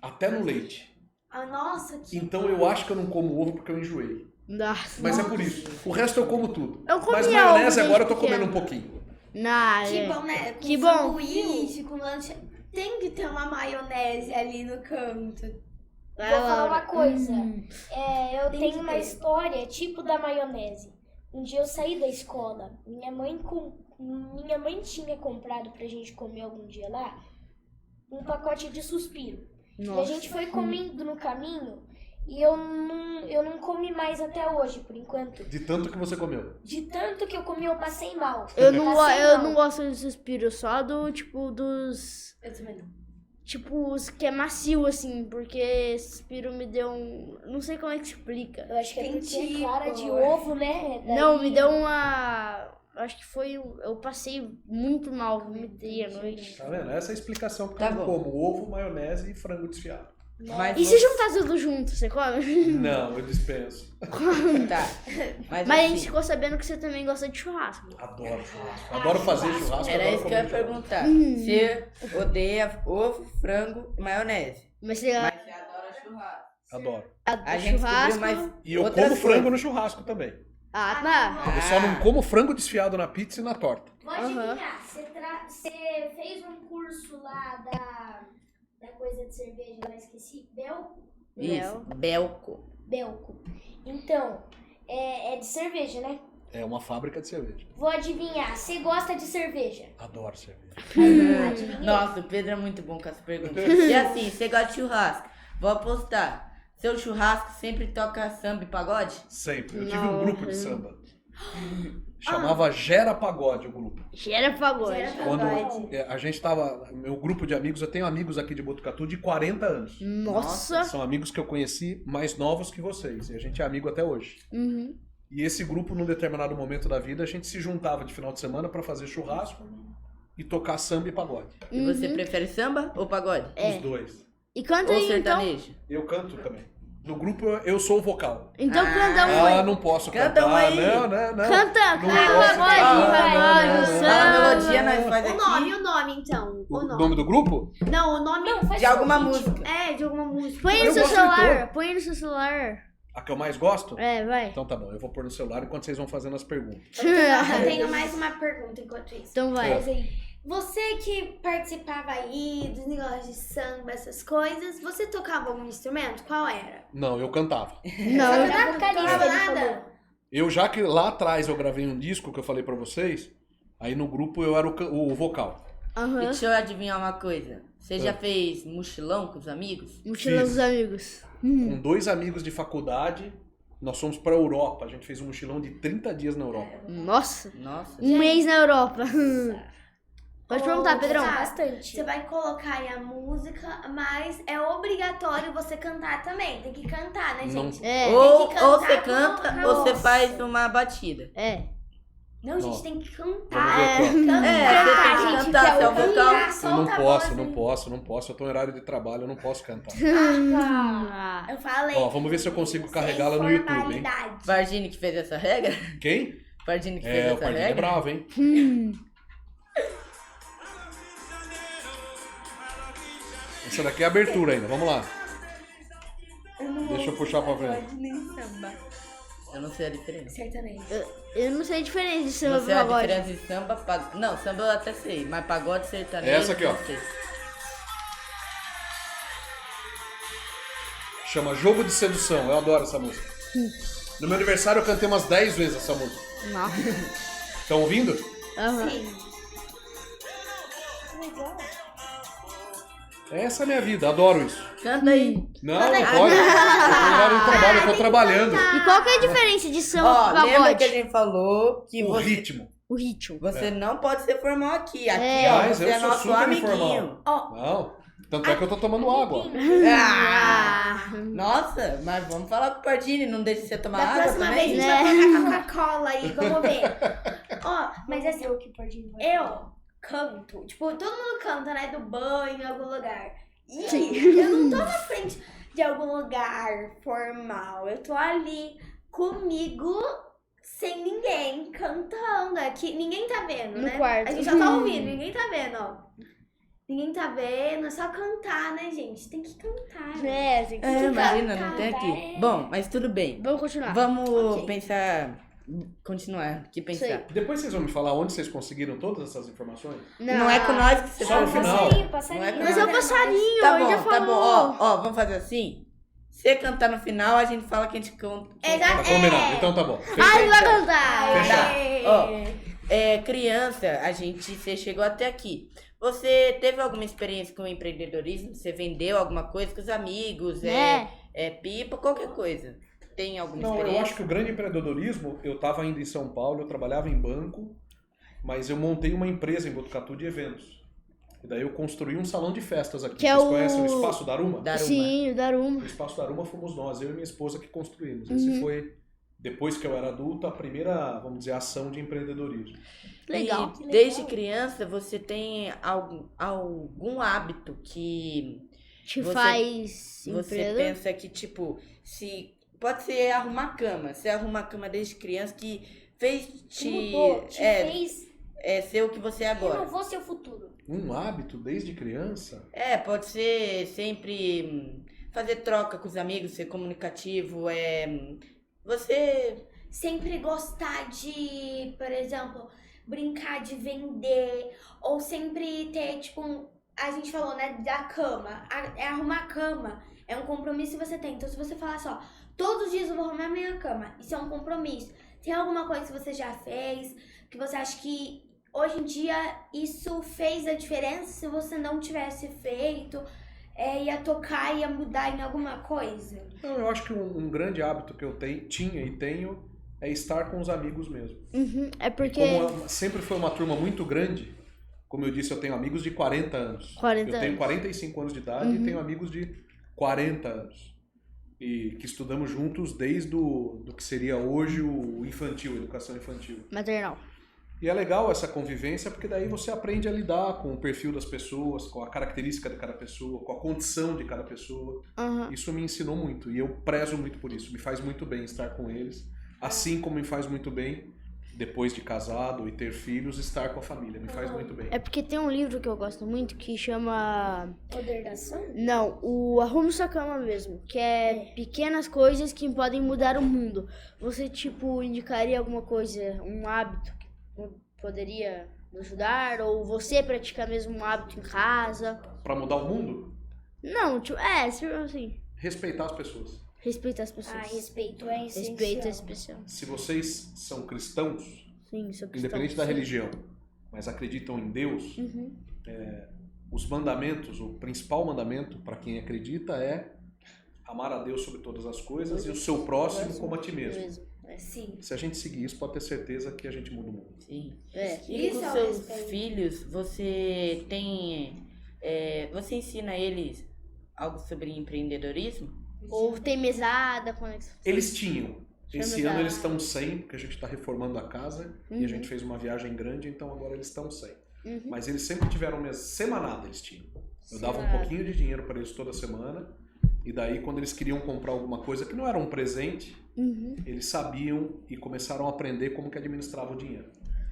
Até no leite. Ah, nossa, que... Então eu acho que eu não como ovo porque eu enjoei. Nossa. Mas é por isso. O resto eu como tudo. Eu comia Mas maionese ovo agora eu tô desde comendo um pequeno. pouquinho. Nah, Que é. bom, né? Com Que bom. sanduíche, com lanche. Tem que ter uma maionese ali no canto. Vai, Vou falar Laura. uma coisa. Eu Tem tenho que uma ter. história tipo da maionese. Um dia eu saí da escola. Minha mãe tinha comprado pra gente comer algum dia lá um pacote de suspiro. E a Nossa. gente foi comendo no caminho e eu não comi mais até hoje, por enquanto. De tanto que você comeu. De tanto que eu comi, eu passei mal. Eu não Passei mal. gosto de suspiro, só do tipo dos. Eu também não. Tipo, os que é macio, assim, porque suspiro me deu um. Não sei como é que explica. Eu acho que é Tem porque é tipo, clara de ovo, né? Não, Daí- me deu uma. Acho que foi. Eu passei muito mal, vomitei à noite. Tá vendo? Essa é a explicação que Tá eu não bom. como. Ovo, maionese e frango desfiado. Mas E se juntar tudo junto, você come? Não, eu dispenso. Tá. Mas, Mas a assim, gente ficou sabendo que você também gosta de churrasco. Adoro churrasco. Adoro fazer churrasco. era adoro isso que eu ia comer churrasco. perguntar. Você odeia ovo, frango e maionese. Mas você Mas você adora churrasco. Adoro. A gente churrasco. descobriu mais E eu outras como frango coisas. no churrasco também. Ah, tá. Eu só não como frango desfiado na pizza e na torta. Vou adivinhar, você fez um curso lá da coisa de cerveja, eu esqueci, Isso, Belco. Belco. Então, é de cerveja, né? É uma fábrica de cerveja. Vou adivinhar, você gosta de cerveja? Adoro cerveja. Adivinhei. Nossa, o Pedro é muito bom com as perguntas. E assim, você gosta de churrasco? Vou apostar. Seu churrasco sempre toca samba e pagode? Sempre. Eu tive um grupo de samba. Chamava Gera Pagode o grupo. Cheira pagode. Quando a gente tava. Meu grupo de amigos, eu tenho amigos aqui de Botucatu de 40 anos. Nossa. São amigos que eu conheci mais novos que vocês. E a gente é amigo até hoje. Uhum. E esse grupo, num determinado momento da vida, a gente se juntava de final de semana pra fazer churrasco e tocar samba e pagode. E você prefere samba ou pagode? Os dois. E canta Ou aí, então. sertanejo? Eu canto também. No grupo eu sou o vocal. Então canta um aí. Não posso Canta cantar. um aí. Não. Canta, Não canta posso pagode, cantar. pagode, Não. Fala a samba. melodia, nós faz aqui. O nome, então. O nome do grupo? Não, o nome Não, faz De alguma seu música. ritmo. de alguma música. Põe aí Eu no seu gosto de celular. todos. Põe aí no seu celular. A que eu mais gosto? É, vai. Então tá bom, eu vou pôr no celular enquanto vocês vão fazendo as perguntas. Eu tenho mais uma pergunta enquanto isso. Então vai. Mas aí, você que participava aí dos negócios de samba, essas coisas, você tocava algum instrumento? Qual era? Não, eu cantava. Não. Você era vocalista, Tocava ele nada? falou. Eu já que lá atrás eu gravei um disco que eu falei pra vocês, aí no grupo eu era o vocal. E Aham. deixa eu adivinhar uma coisa. Você já fez mochilão com os amigos? Mochila Fiz. dos amigos. Com 2 amigos de faculdade, nós fomos pra Europa. A gente fez um mochilão de 30 dias na Europa. Nossa. Nossa. Um mês na Europa. Pode perguntar, Pedrão. Bastante. Você vai colocar aí a música, mas é obrigatório você cantar também. Tem que cantar, né, Não. gente? É. Ou, Tem que ou cantar você com canta ou você nossa. faz uma batida. É. Não, gente, Nossa. tem que Vamos cantar. ver aqui, ó. Cantar, É, você tem que gente, cantar, que é você é o o vocal. cantar, Eu não solta a posso, voz, não hein? posso, não posso. Eu tô em horário de trabalho, eu não posso cantar. Ah. Eu falei. Ó, vamos ver se eu consigo sem carregá-la no YouTube, hein? formalidade. Vardini que fez essa regra? Quem? Vardini que fez É, o essa Pardinho é regra? bravo, hein? Essa daqui é a abertura ainda, vamos lá. Deixa eu puxar pra frente. Eu não sei a diferença. Sertanejo. Eu não sei a diferença de samba Não e sei a pagode. diferença de samba, pagode. Não, samba eu até sei, mas pagode sertanejo. Essa aqui, ó. não sei. Chama Jogo de Sedução, eu adoro essa música. No meu aniversário eu cantei umas 10 vezes essa música. Nossa. Estão ouvindo? Aham. Sim. Essa é a minha vida, adoro isso. Canta aí. Não, não pode. Eu tô em horário de trabalho, eu tô trabalhando. E qual que é a diferença de samba Ó, e lembra pagode? que a gente falou que O você, ritmo. O ritmo. você não pode ser formal aqui. Aqui, É. ó, Mas você eu é sou nosso super amiguinho. Não. Tanto é que eu tô tomando água. Ah, nossa, mas vamos falar com o Pardini, não deixe você tomar Da água próxima também? vez a né? gente vai colocar Coca-Cola aí, vamos ver. Ó, mas assim, o que pode eu canto. Tipo, todo mundo canta, né? Do banho, em algum lugar. E eu não tô na frente de algum lugar formal. Eu tô ali comigo, sem ninguém, cantando. Aqui, ninguém tá vendo, No né? quarto. A gente já tá ouvindo, ninguém tá vendo, ó. Ninguém tá vendo, é só cantar, né, gente? Tem que cantar. É, tem que É, cantar. Marina, não tem aqui. Bom, mas tudo bem. Vamos continuar. Vamos Ok. pensar, continuar, aqui pensar. Sei. Depois vocês vão me falar onde vocês conseguiram todas essas informações? Não é com nós que você Só no vai final. fazer. Passarinho. Não é com Mas nós. é o passarinho, Tá ele já bom, falou. tá bom. Ó, vamos fazer assim? Se cantar no final, a gente fala que a gente canta. Exato. Tá combinado, então tá bom. Ah, ele vai cantar. Fechado. Ó, criança, você chegou até aqui. Você teve alguma experiência com empreendedorismo? Você vendeu alguma coisa com os amigos? Né? Pipa, qualquer coisa. Tem alguma Não, eu experiência? acho que o grande empreendedorismo, eu estava ainda em São Paulo, eu trabalhava em banco, mas eu montei uma empresa em Botucatu de eventos. E daí eu construí um salão de festas aqui. Que é Vocês o- conhecem o Espaço Daruma? Daruma. Sim, o Daruma. O Espaço Daruma fomos nós, eu e minha esposa que construímos. Uhum. Esse foi, depois que eu era adulto, a primeira, vamos dizer, ação de empreendedorismo. Legal. E desde criança, você tem algum hábito que Te Você- faz você empresa. pensa que, tipo, se pode ser arrumar cama. Você arruma a cama desde criança que fez Te mudou, te fez, ser o que você é agora. renovou seu futuro. Um hábito desde criança? Pode ser sempre fazer troca com os amigos, ser comunicativo, você sempre gostar de, por exemplo, brincar de vender, ou sempre ter, tipo, a gente falou, né, da cama. Arrumar a cama é um compromisso que você tem. Então, se você falar só, todos os dias eu vou arrumar minha cama, isso é um compromisso. Tem alguma coisa que você já fez, que você acha que hoje em dia isso fez a diferença? Se você não tivesse feito, ia tocar, ia mudar em alguma coisa? Não, eu acho que um grande hábito que eu tinha e tenho é estar com os amigos mesmo. É porque... Como sempre foi uma turma muito grande, como eu disse, eu tenho amigos de 40 anos. 40 eu tenho anos. 45 anos de idade e tenho amigos de 40 anos. E que estudamos juntos desde do que seria hoje o infantil, a educação infantil. Maternal. E é legal essa convivência porque daí você aprende a lidar com o perfil das pessoas, com a característica de cada pessoa, com a condição de cada pessoa. Isso me ensinou muito e eu prezo muito por isso. Me faz muito bem estar com eles, assim como me faz muito bem, depois de casado e ter filhos, estar com a família. Me faz muito bem. É porque tem um livro que eu gosto muito que chama... Poder da ação? Não, o Arrume Sua Cama mesmo, que é pequenas coisas que podem mudar o mundo. Você, tipo, indicaria alguma coisa, um hábito que poderia nos ajudar? Ou você praticar mesmo um hábito em casa? Para mudar o mundo, Não, tipo, assim, respeitar as pessoas. respeitar as pessoas. Respeito é essencial. Respeito é especial. Se vocês são cristãos, Sim, sou cristão. independente da Sim. religião, mas acreditam em Deus, os mandamentos, o principal mandamento para quem acredita é amar a Deus sobre todas as coisas e o seu próximo como a ti mesmo. Sim. Se a gente seguir isso, pode ter certeza que a gente muda o mundo. Sim. É. E Isso com é o seus respeito. filhos, você tem... você ensina eles algo sobre empreendedorismo? Ou tem mesada, conexão. Eles tinham. Esse Chama ano da- eles estão sem, porque a gente está reformando a casa e a gente fez uma viagem grande, então agora eles estão sem. Mas eles sempre tiveram semanada, eles tinham. Eu dava um pouquinho de dinheiro para eles toda semana, e daí quando eles queriam comprar alguma coisa que não era um presente, eles sabiam e começaram a aprender como que administrava o dinheiro.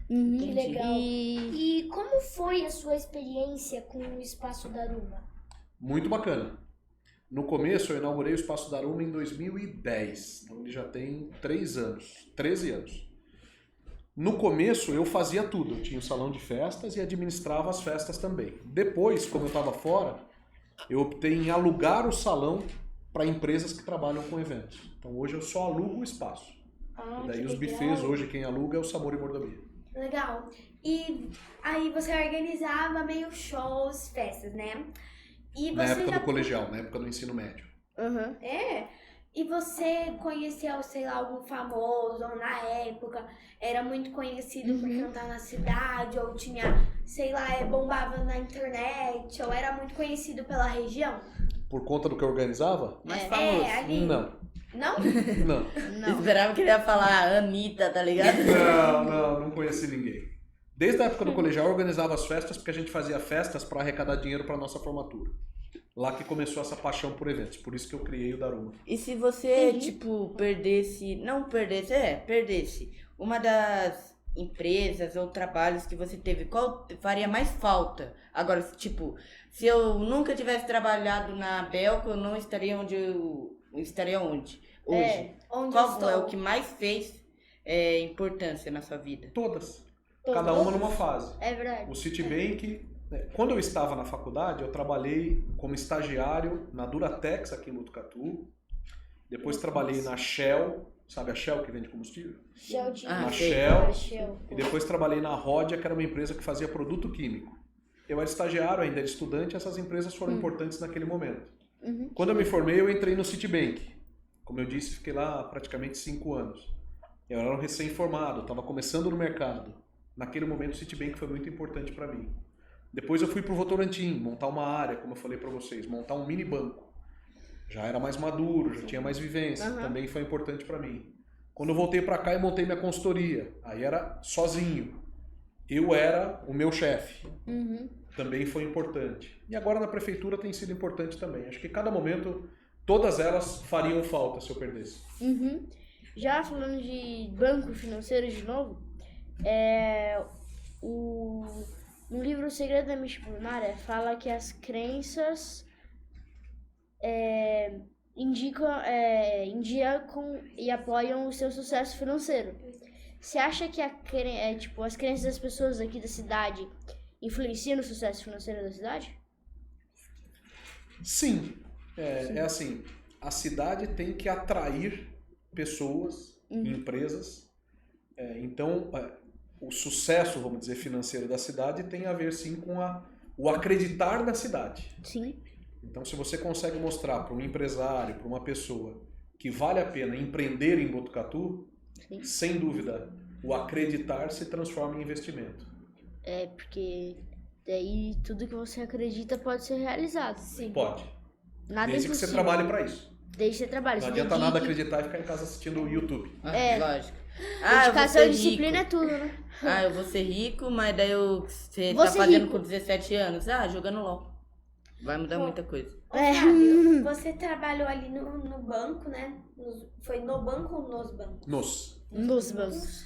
Que legal. E E como foi a sua experiência com o Espaço Daruma? Muito bacana. No começo eu inaugurei o Espaço Daruma em 2010, então ele já tem 13 anos. No começo eu fazia tudo, eu tinha o salão de festas e administrava as festas também. Depois, como eu estava fora, eu optei em alugar o salão para empresas que trabalham com eventos. Então hoje eu só alugo o espaço. E daí os buffets, hoje quem aluga é o Sabor e Mordomia. Legal. E aí você organizava meio shows, festas, né? E Na você época já... do colegial, na época do ensino médio. E você conheceu, sei lá, algum famoso, ou na época era muito conhecido porque não tá na cidade, ou tinha, sei lá, bombava na internet, ou era muito conhecido pela região? Por conta do que eu organizava? Mais famoso. ali. Não, Não? não. Eu esperava que ele ia falar a Anitta, tá ligado? Não conheci ninguém. Desde a época do colegial eu organizava as festas porque a gente fazia festas para arrecadar dinheiro para nossa formatura. Lá que começou essa paixão por eventos, por isso que eu criei o Daruma. E se você, tipo, perdesse uma das empresas ou trabalhos que você teve, qual faria mais falta? Agora, tipo, se eu nunca tivesse trabalhado na Belco, eu não estaria onde eu estaria hoje? Onde Qual estou? é o que mais fez importância na sua vida? Todas. Cada uma numa fase. é verdade. O Citibank, quando eu estava na faculdade, eu trabalhei como estagiário na Duratex aqui em Botucatu. Depois trabalhei na Shell, sabe a Shell que vende combustível? Shell de... Na sei. Shell. E depois trabalhei na Rodia, que era uma empresa que fazia produto químico. Eu era estagiário, ainda era estudante, essas empresas foram importantes naquele momento. Quando eu me formei, eu entrei no Citibank. Como eu disse, fiquei lá praticamente 5 anos. Eu era um recém-formado, estava começando no mercado. Naquele momento, o Citibank foi muito importante para mim. Depois eu fui para o Votorantim, montar uma área, como eu falei para vocês, montar um mini banco. Já era mais maduro, já tinha mais vivência, também foi importante para mim. Quando eu voltei para cá, eu montei minha consultoria. Aí era sozinho. Eu era o meu chefe. Também foi importante. E agora na prefeitura tem sido importante também. Acho que cada momento, todas elas fariam falta se eu perdesse. Já falando de banco financeiro de novo, no livro O Segredo da Mente Milionária fala que as crenças e apoiam o seu sucesso financeiro. Você acha que as crenças das pessoas aqui da cidade influenciam no sucesso financeiro da cidade? Sim. É assim, a cidade tem que atrair pessoas, empresas. Então, o sucesso, vamos dizer, financeiro da cidade tem a ver, sim, com o acreditar na cidade. Sim. Então, se você consegue mostrar para um empresário, para uma pessoa, que vale a pena empreender em Botucatu, Sim. sem dúvida, o acreditar se transforma em investimento. Porque daí tudo que você acredita pode ser realizado. Sim. Pode. Nada Desde que você impossível. trabalhe para isso. Desde que você trabalhe. Não Você adianta nada dedique. acreditar e ficar em casa assistindo o YouTube. Lógico. Eu vou Dedicação ser e disciplina é rico. tudo, né? Eu vou ser rico, mas daí você Vou tá ser fazendo rico. com 17 anos. Jogando LOL. Vai mudar muita coisa. Ô, Fábio, você trabalhou ali no banco, né? Foi no banco ou nos bancos? Nos bancos.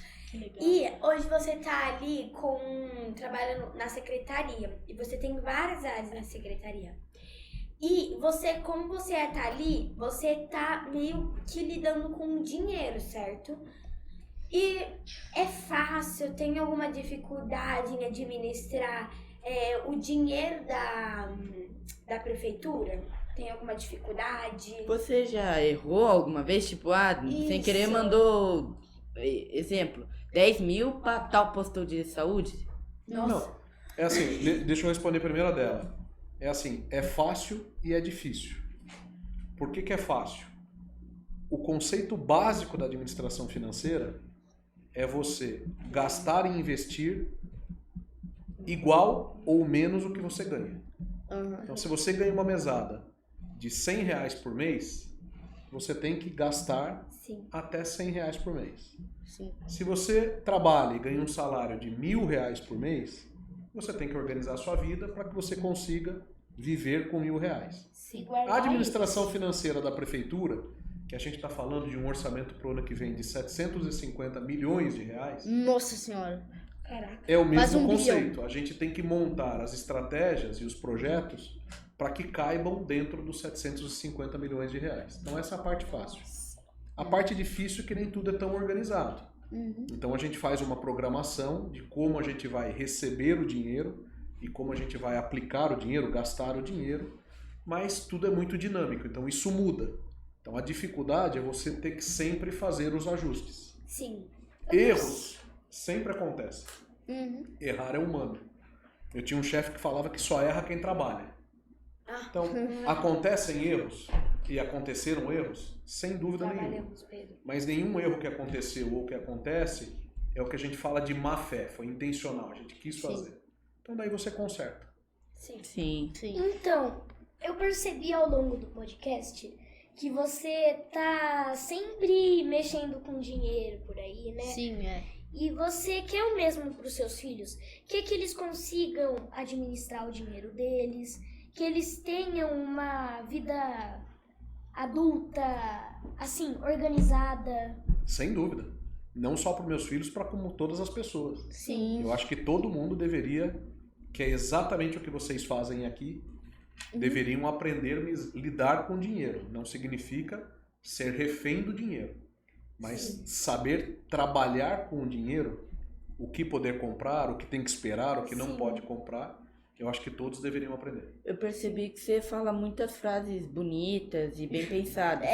E hoje você tá ali trabalhando na secretaria. E você tem várias áreas na secretaria. E você, como você tá ali, você tá meio que lidando com dinheiro, certo? E é fácil, tem alguma dificuldade em administrar o dinheiro da prefeitura? Tem alguma dificuldade? Você já errou alguma vez? Tipo, sem querer Isso. mandou, exemplo, 10 mil pra tal posto de saúde? Não. É assim, deixa eu responder a primeira dela. É assim, é fácil e é difícil. Por que é fácil? O conceito básico da administração financeira é você gastar e investir igual ou menos o que você ganha. Então, se você ganha uma mesada de R$100 por mês, você tem que gastar Sim. até R$100 por mês. Sim. Se você trabalha e ganha um salário de R$1.000 por mês, você tem que organizar a sua vida para que você consiga viver com R$1.000. Sim. A administração financeira da prefeitura, que a gente está falando de um orçamento para o ano que vem de 750 milhões de reais, Nossa senhora. Caraca. é o Quase mesmo 1 conceito. A gente tem que montar as estratégias e os projetos para que caibam dentro dos 750 milhões de reais. Então essa é a parte fácil. A parte difícil é que nem tudo é tão organizado. Então a gente faz uma programação de como a gente vai receber o dinheiro e como a gente vai aplicar o dinheiro, gastar o dinheiro, mas tudo é muito dinâmico, então isso muda. Então a dificuldade é você ter que sempre fazer os ajustes. Sim. Erros sempre acontecem. Errar é humano. Eu tinha um chefe que falava que só erra quem trabalha. Então, acontecem erros e aconteceram erros, sem dúvida nenhuma. Trabalhamos, Pedro. Mas nenhum erro que aconteceu ou que acontece é o que a gente fala de má fé, foi intencional, a gente quis fazer. Então daí você conserta. Sim. Sim. Então, eu percebi ao longo do podcast que você tá sempre mexendo com dinheiro por aí, né? Sim, E você quer o mesmo para os seus filhos? Quer que eles consigam administrar o dinheiro deles? Que eles tenham uma vida adulta, assim, organizada? Sem dúvida. Não só para meus filhos, para como todas as pessoas. Sim. Eu acho que todo mundo deveria, que é exatamente o que vocês fazem aqui, deveriam aprender a lidar com dinheiro. Não significa ser refém do dinheiro, mas saber trabalhar com o dinheiro, o que poder comprar, o que tem que esperar, o que não pode comprar. Eu acho que todos deveriam aprender. Eu percebi que você fala muitas frases bonitas e bem pensadas.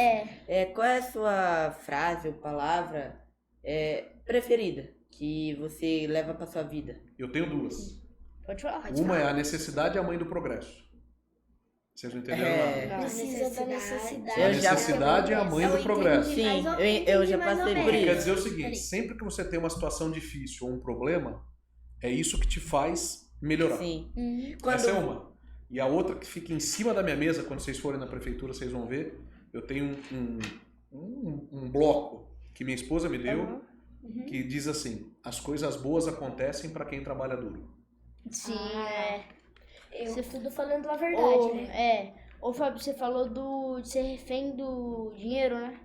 Qual é a sua frase ou palavra preferida que você leva para sua vida? Eu tenho duas. Pode falar. Uma é a necessidade é a mãe do progresso. Vocês não entenderam nada. Precisa da necessidade. Eu A já- necessidade é a mãe Eu do progresso. entendi. Sim, mais ou- eu já entendi mais ou passei por menos. Quer isso. dizer o seguinte, sempre que você tem uma situação difícil ou um problema, é isso que te faz melhorar. Sim. Essa é uma. E a outra que fica em cima da minha mesa, quando vocês forem na prefeitura, vocês vão ver, eu tenho um bloco que minha esposa me deu, que diz assim, as coisas boas acontecem para quem trabalha duro. Sim, Eu tudo falando a verdade, né? Ô, Fábio, você falou de ser refém do dinheiro, né?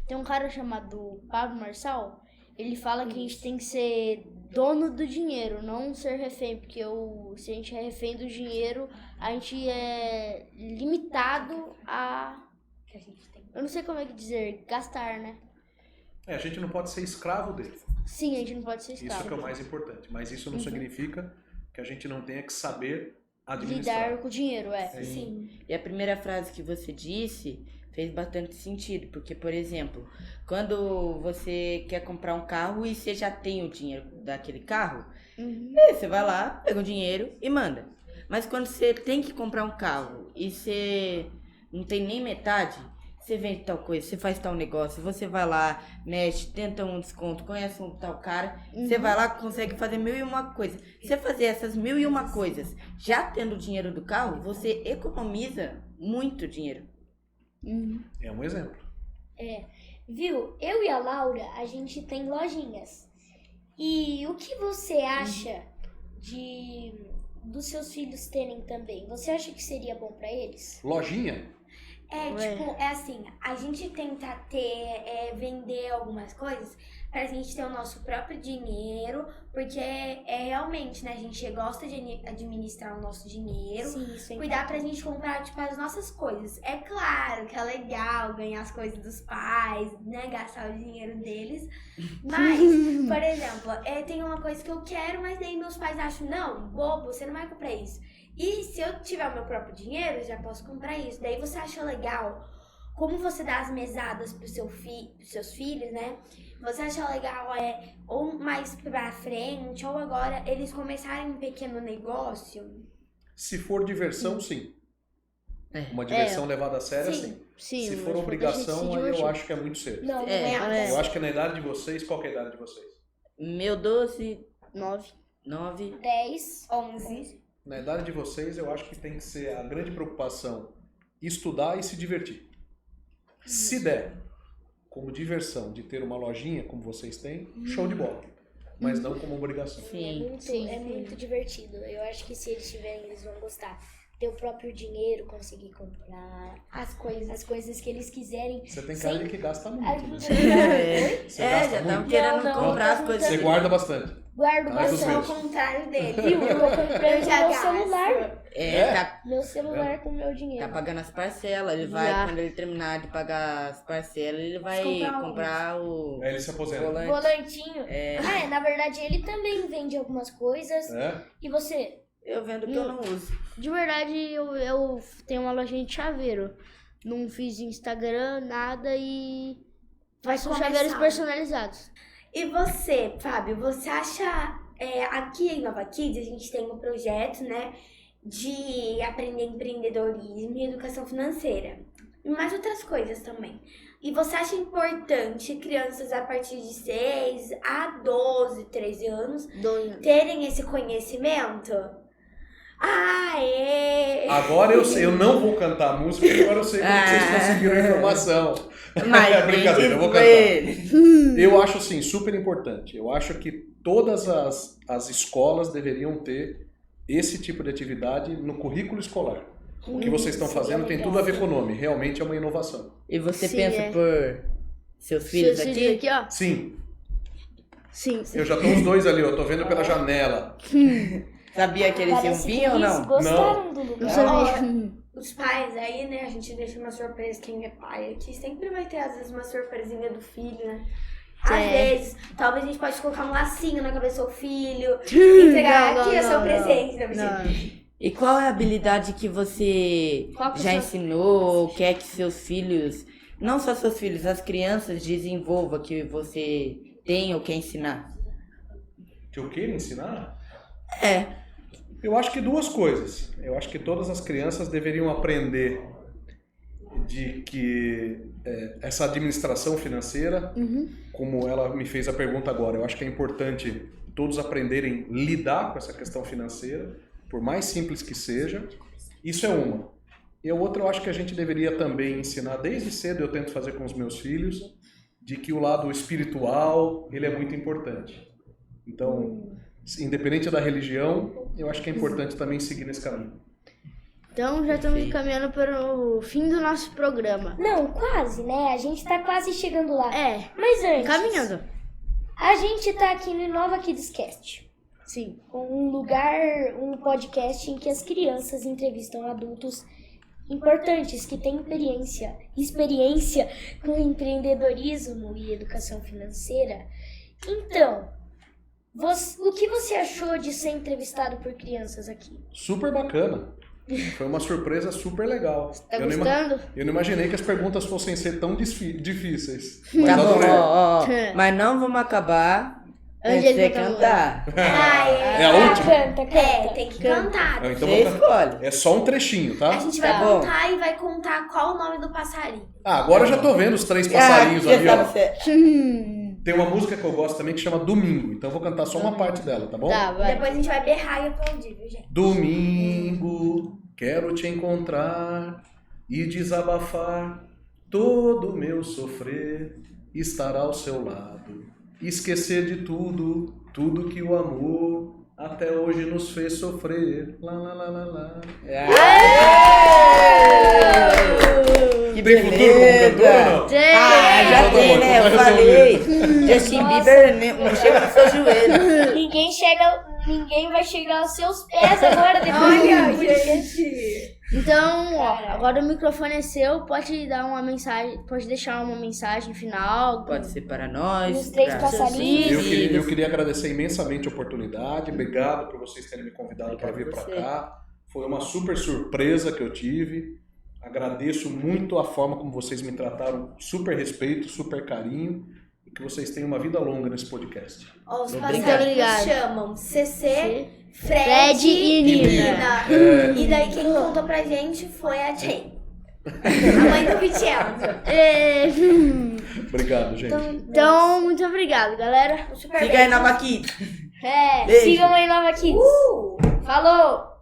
Tem um cara chamado Pablo Marçal, ele fala que a gente tem que ser dono do dinheiro, não ser refém, porque se a gente é refém do dinheiro, a gente é limitado a que a gente tem. Eu não sei como é que dizer, gastar, né? A gente não pode ser escravo dele. Sim, a gente não pode ser Isso escravo. que é o mais importante. Mas isso não significa que a gente não tenha que saber administrar. Lidar com o dinheiro, Sim. E a primeira frase que você disse fez bastante sentido, porque, por exemplo, quando você quer comprar um carro e você já tem o dinheiro daquele carro, você vai lá, pega o dinheiro e manda. Mas quando você tem que comprar um carro e você não tem nem metade, você vende tal coisa, você faz tal negócio, você vai lá, mexe, tenta um desconto, conhece um tal cara, você vai lá, consegue fazer 1001 coisas. Você fazer essas 1001 coisas, já tendo o dinheiro do carro, você economiza muito dinheiro. É um exemplo. Viu? Eu e a Laura, a gente tem lojinhas. E o que você acha dos seus filhos terem também? Você acha que seria bom pra eles? Lojinha? É assim, a gente tenta vender algumas coisas pra gente ter o nosso próprio dinheiro, porque realmente, né, a gente gosta de administrar o nosso dinheiro, Sim, isso é cuidar pra gente comprar, tipo, as nossas coisas. É claro que é legal ganhar as coisas dos pais, né, gastar o dinheiro deles, mas, por exemplo, tem uma coisa que eu quero, mas daí meus pais acham, não, bobo, você não vai comprar isso. E se eu tiver o meu próprio dinheiro, eu já posso comprar isso. Daí você acha legal como você dá as mesadas pros seus filhos, né? Você acha legal ou mais pra frente, ou agora eles começarem um pequeno negócio? Se for diversão, sim. Uma diversão levada a sério, Sim. sim. Sim, Se mas for pra obrigação, gente se aí eu divertir. acho que é muito cedo. Não, Eu acho que na idade de vocês, qual que é a idade de vocês? Meu 12, 9. 9, 10, 11. Na idade de vocês, eu acho que tem que ser a grande preocupação estudar e se divertir. Se der como diversão de ter uma lojinha, como vocês têm, show de bola. Mas não como obrigação. sim. é muito divertido. Eu acho que se eles tiverem, eles vão gostar. Ter o próprio dinheiro, conseguir comprar as coisas que eles quiserem. Você tem cara de que gasta muito. Né? Você Já gasta estão muito. querendo Não, comprar as não, coisas. Você guarda bastante. Guardo Mais dos Eu sou ao meus. contrário dele. Viu? Eu tô comprando Eu já meu gasto. celular. Tá Meu celular com meu dinheiro. Tá pagando as parcelas, ele vai, Já. quando ele terminar de pagar as parcelas, ele vai comprar o Aí ele se aposenta. volante. Volantinho. Na verdade, ele também vende algumas coisas. É? E você? Eu vendo que eu não uso. De verdade, eu tenho uma lojinha de chaveiro. Não fiz Instagram, nada e faço começar. chaveiros personalizados. E você, Fábio, você acha... aqui em Nova Kids, a gente tem um projeto, né, de aprender empreendedorismo e educação financeira. E mais outras coisas também. E você acha importante crianças a partir de 6 a 12, 13 anos 2 anos. terem esse conhecimento? Agora eu não vou cantar a música, porque agora eu sei como vocês conseguiram a informação. Mas Brincadeira, eu vou cantar. Eu acho assim, super importante. Eu acho que todas as escolas deveriam ter esse tipo de atividade no currículo escolar. O que vocês estão fazendo tem tudo a ver com o nome. Realmente é uma inovação. E você Sim, pensa é. por seus filhos Seus aqui? filhos aqui, ó. Sim, Sim. eu já tô os dois ali, eu tô vendo pela janela. Sabia que eles iam Parece que vir ou eles não? gostaram do Não lugar. sabia. Os pais aí, né, a gente deixa uma surpresa, quem é pai aqui sempre vai ter, às vezes, uma surpresinha do filho, né? Às vezes, talvez a gente pode colocar um lacinho na cabeça do filho, entregar aqui é seu presente, né, Não. E qual é a habilidade que você Qual que já sua- ensinou, quer que seus filhos, não só seus filhos, as crianças desenvolvam, que você tem ou quer ensinar? Que eu queira ensinar? É. Eu acho que duas coisas. Eu acho que todas as crianças deveriam aprender de que essa administração financeira, como ela me fez a pergunta agora, eu acho que é importante todos aprenderem a lidar com essa questão financeira, por mais simples que seja. Isso é uma. E a outra, eu acho que a gente deveria também ensinar, desde cedo eu tento fazer com os meus filhos, de que o lado espiritual, ele é muito importante. Então, independente da religião, eu acho que é importante também seguir nesse caminho. Então já estamos caminhando para o fim do nosso programa. Não, quase, né? A gente tá quase chegando lá. É, Mas antes, caminhando. a gente tá aqui no Nova Kidscast. Sim. Um lugar, um podcast em que as crianças entrevistam adultos importantes que têm experiência com empreendedorismo e educação financeira. Então, o que você achou de ser entrevistado por crianças aqui? Super bacana. Foi uma surpresa super legal. Tá gostando? Eu não imaginei que as perguntas fossem ser tão difíceis. Tá Mas bom, adorei. ó. Mas não vamos acabar antes de você cantar. É a última? Canta. Tem que cantar. Então Você vamos escolhe. É só um trechinho, tá? A gente vai Tá bom. contar e vai contar qual o nome do passarinho. Ah, agora eu já tô vendo os 3 passarinhos já ali, ó. sabe certo. Tem uma música que eu gosto também que chama Domingo. Então eu vou cantar só uma parte dela, tá bom? Tá, vai. Depois a gente vai berrar e aplaudir, viu, gente? Domingo, quero te encontrar e desabafar todo o meu sofrer, estar ao seu lado, esquecer de tudo, tudo que o amor até hoje nos fez sofrer. Lá, lá, lá, lá, lá. Que Tem futuro como cantor ou não? Ah, já Então tá tem, bom, né? então Eu tá falei. Justin Bieber não chega no seu joelho. Ninguém vai chegar aos seus pés agora depois do podcast. Então, ó, agora o microfone é seu, pode dar uma mensagem, pode deixar uma mensagem final. Pode ser para nós, Os 3 para seus passarinhos. filhos. Eu queria agradecer imensamente a oportunidade. Obrigado por vocês terem me convidado para vir para você. cá. Foi uma super surpresa que eu tive. Agradeço muito a forma como vocês me trataram, super respeito, super carinho. E que vocês tenham uma vida longa nesse podcast. Ó, os Obrigado. passarinhos chamam CC, Fred Fred e Nina. E daí quem contou pra gente foi a Jane. A mãe do Vitielzo. É, Obrigado, gente. Então, muito obrigado, galera. Super Fica aí, Nova Kids. É, Beijo. Sigam aí Nova Kids. falou!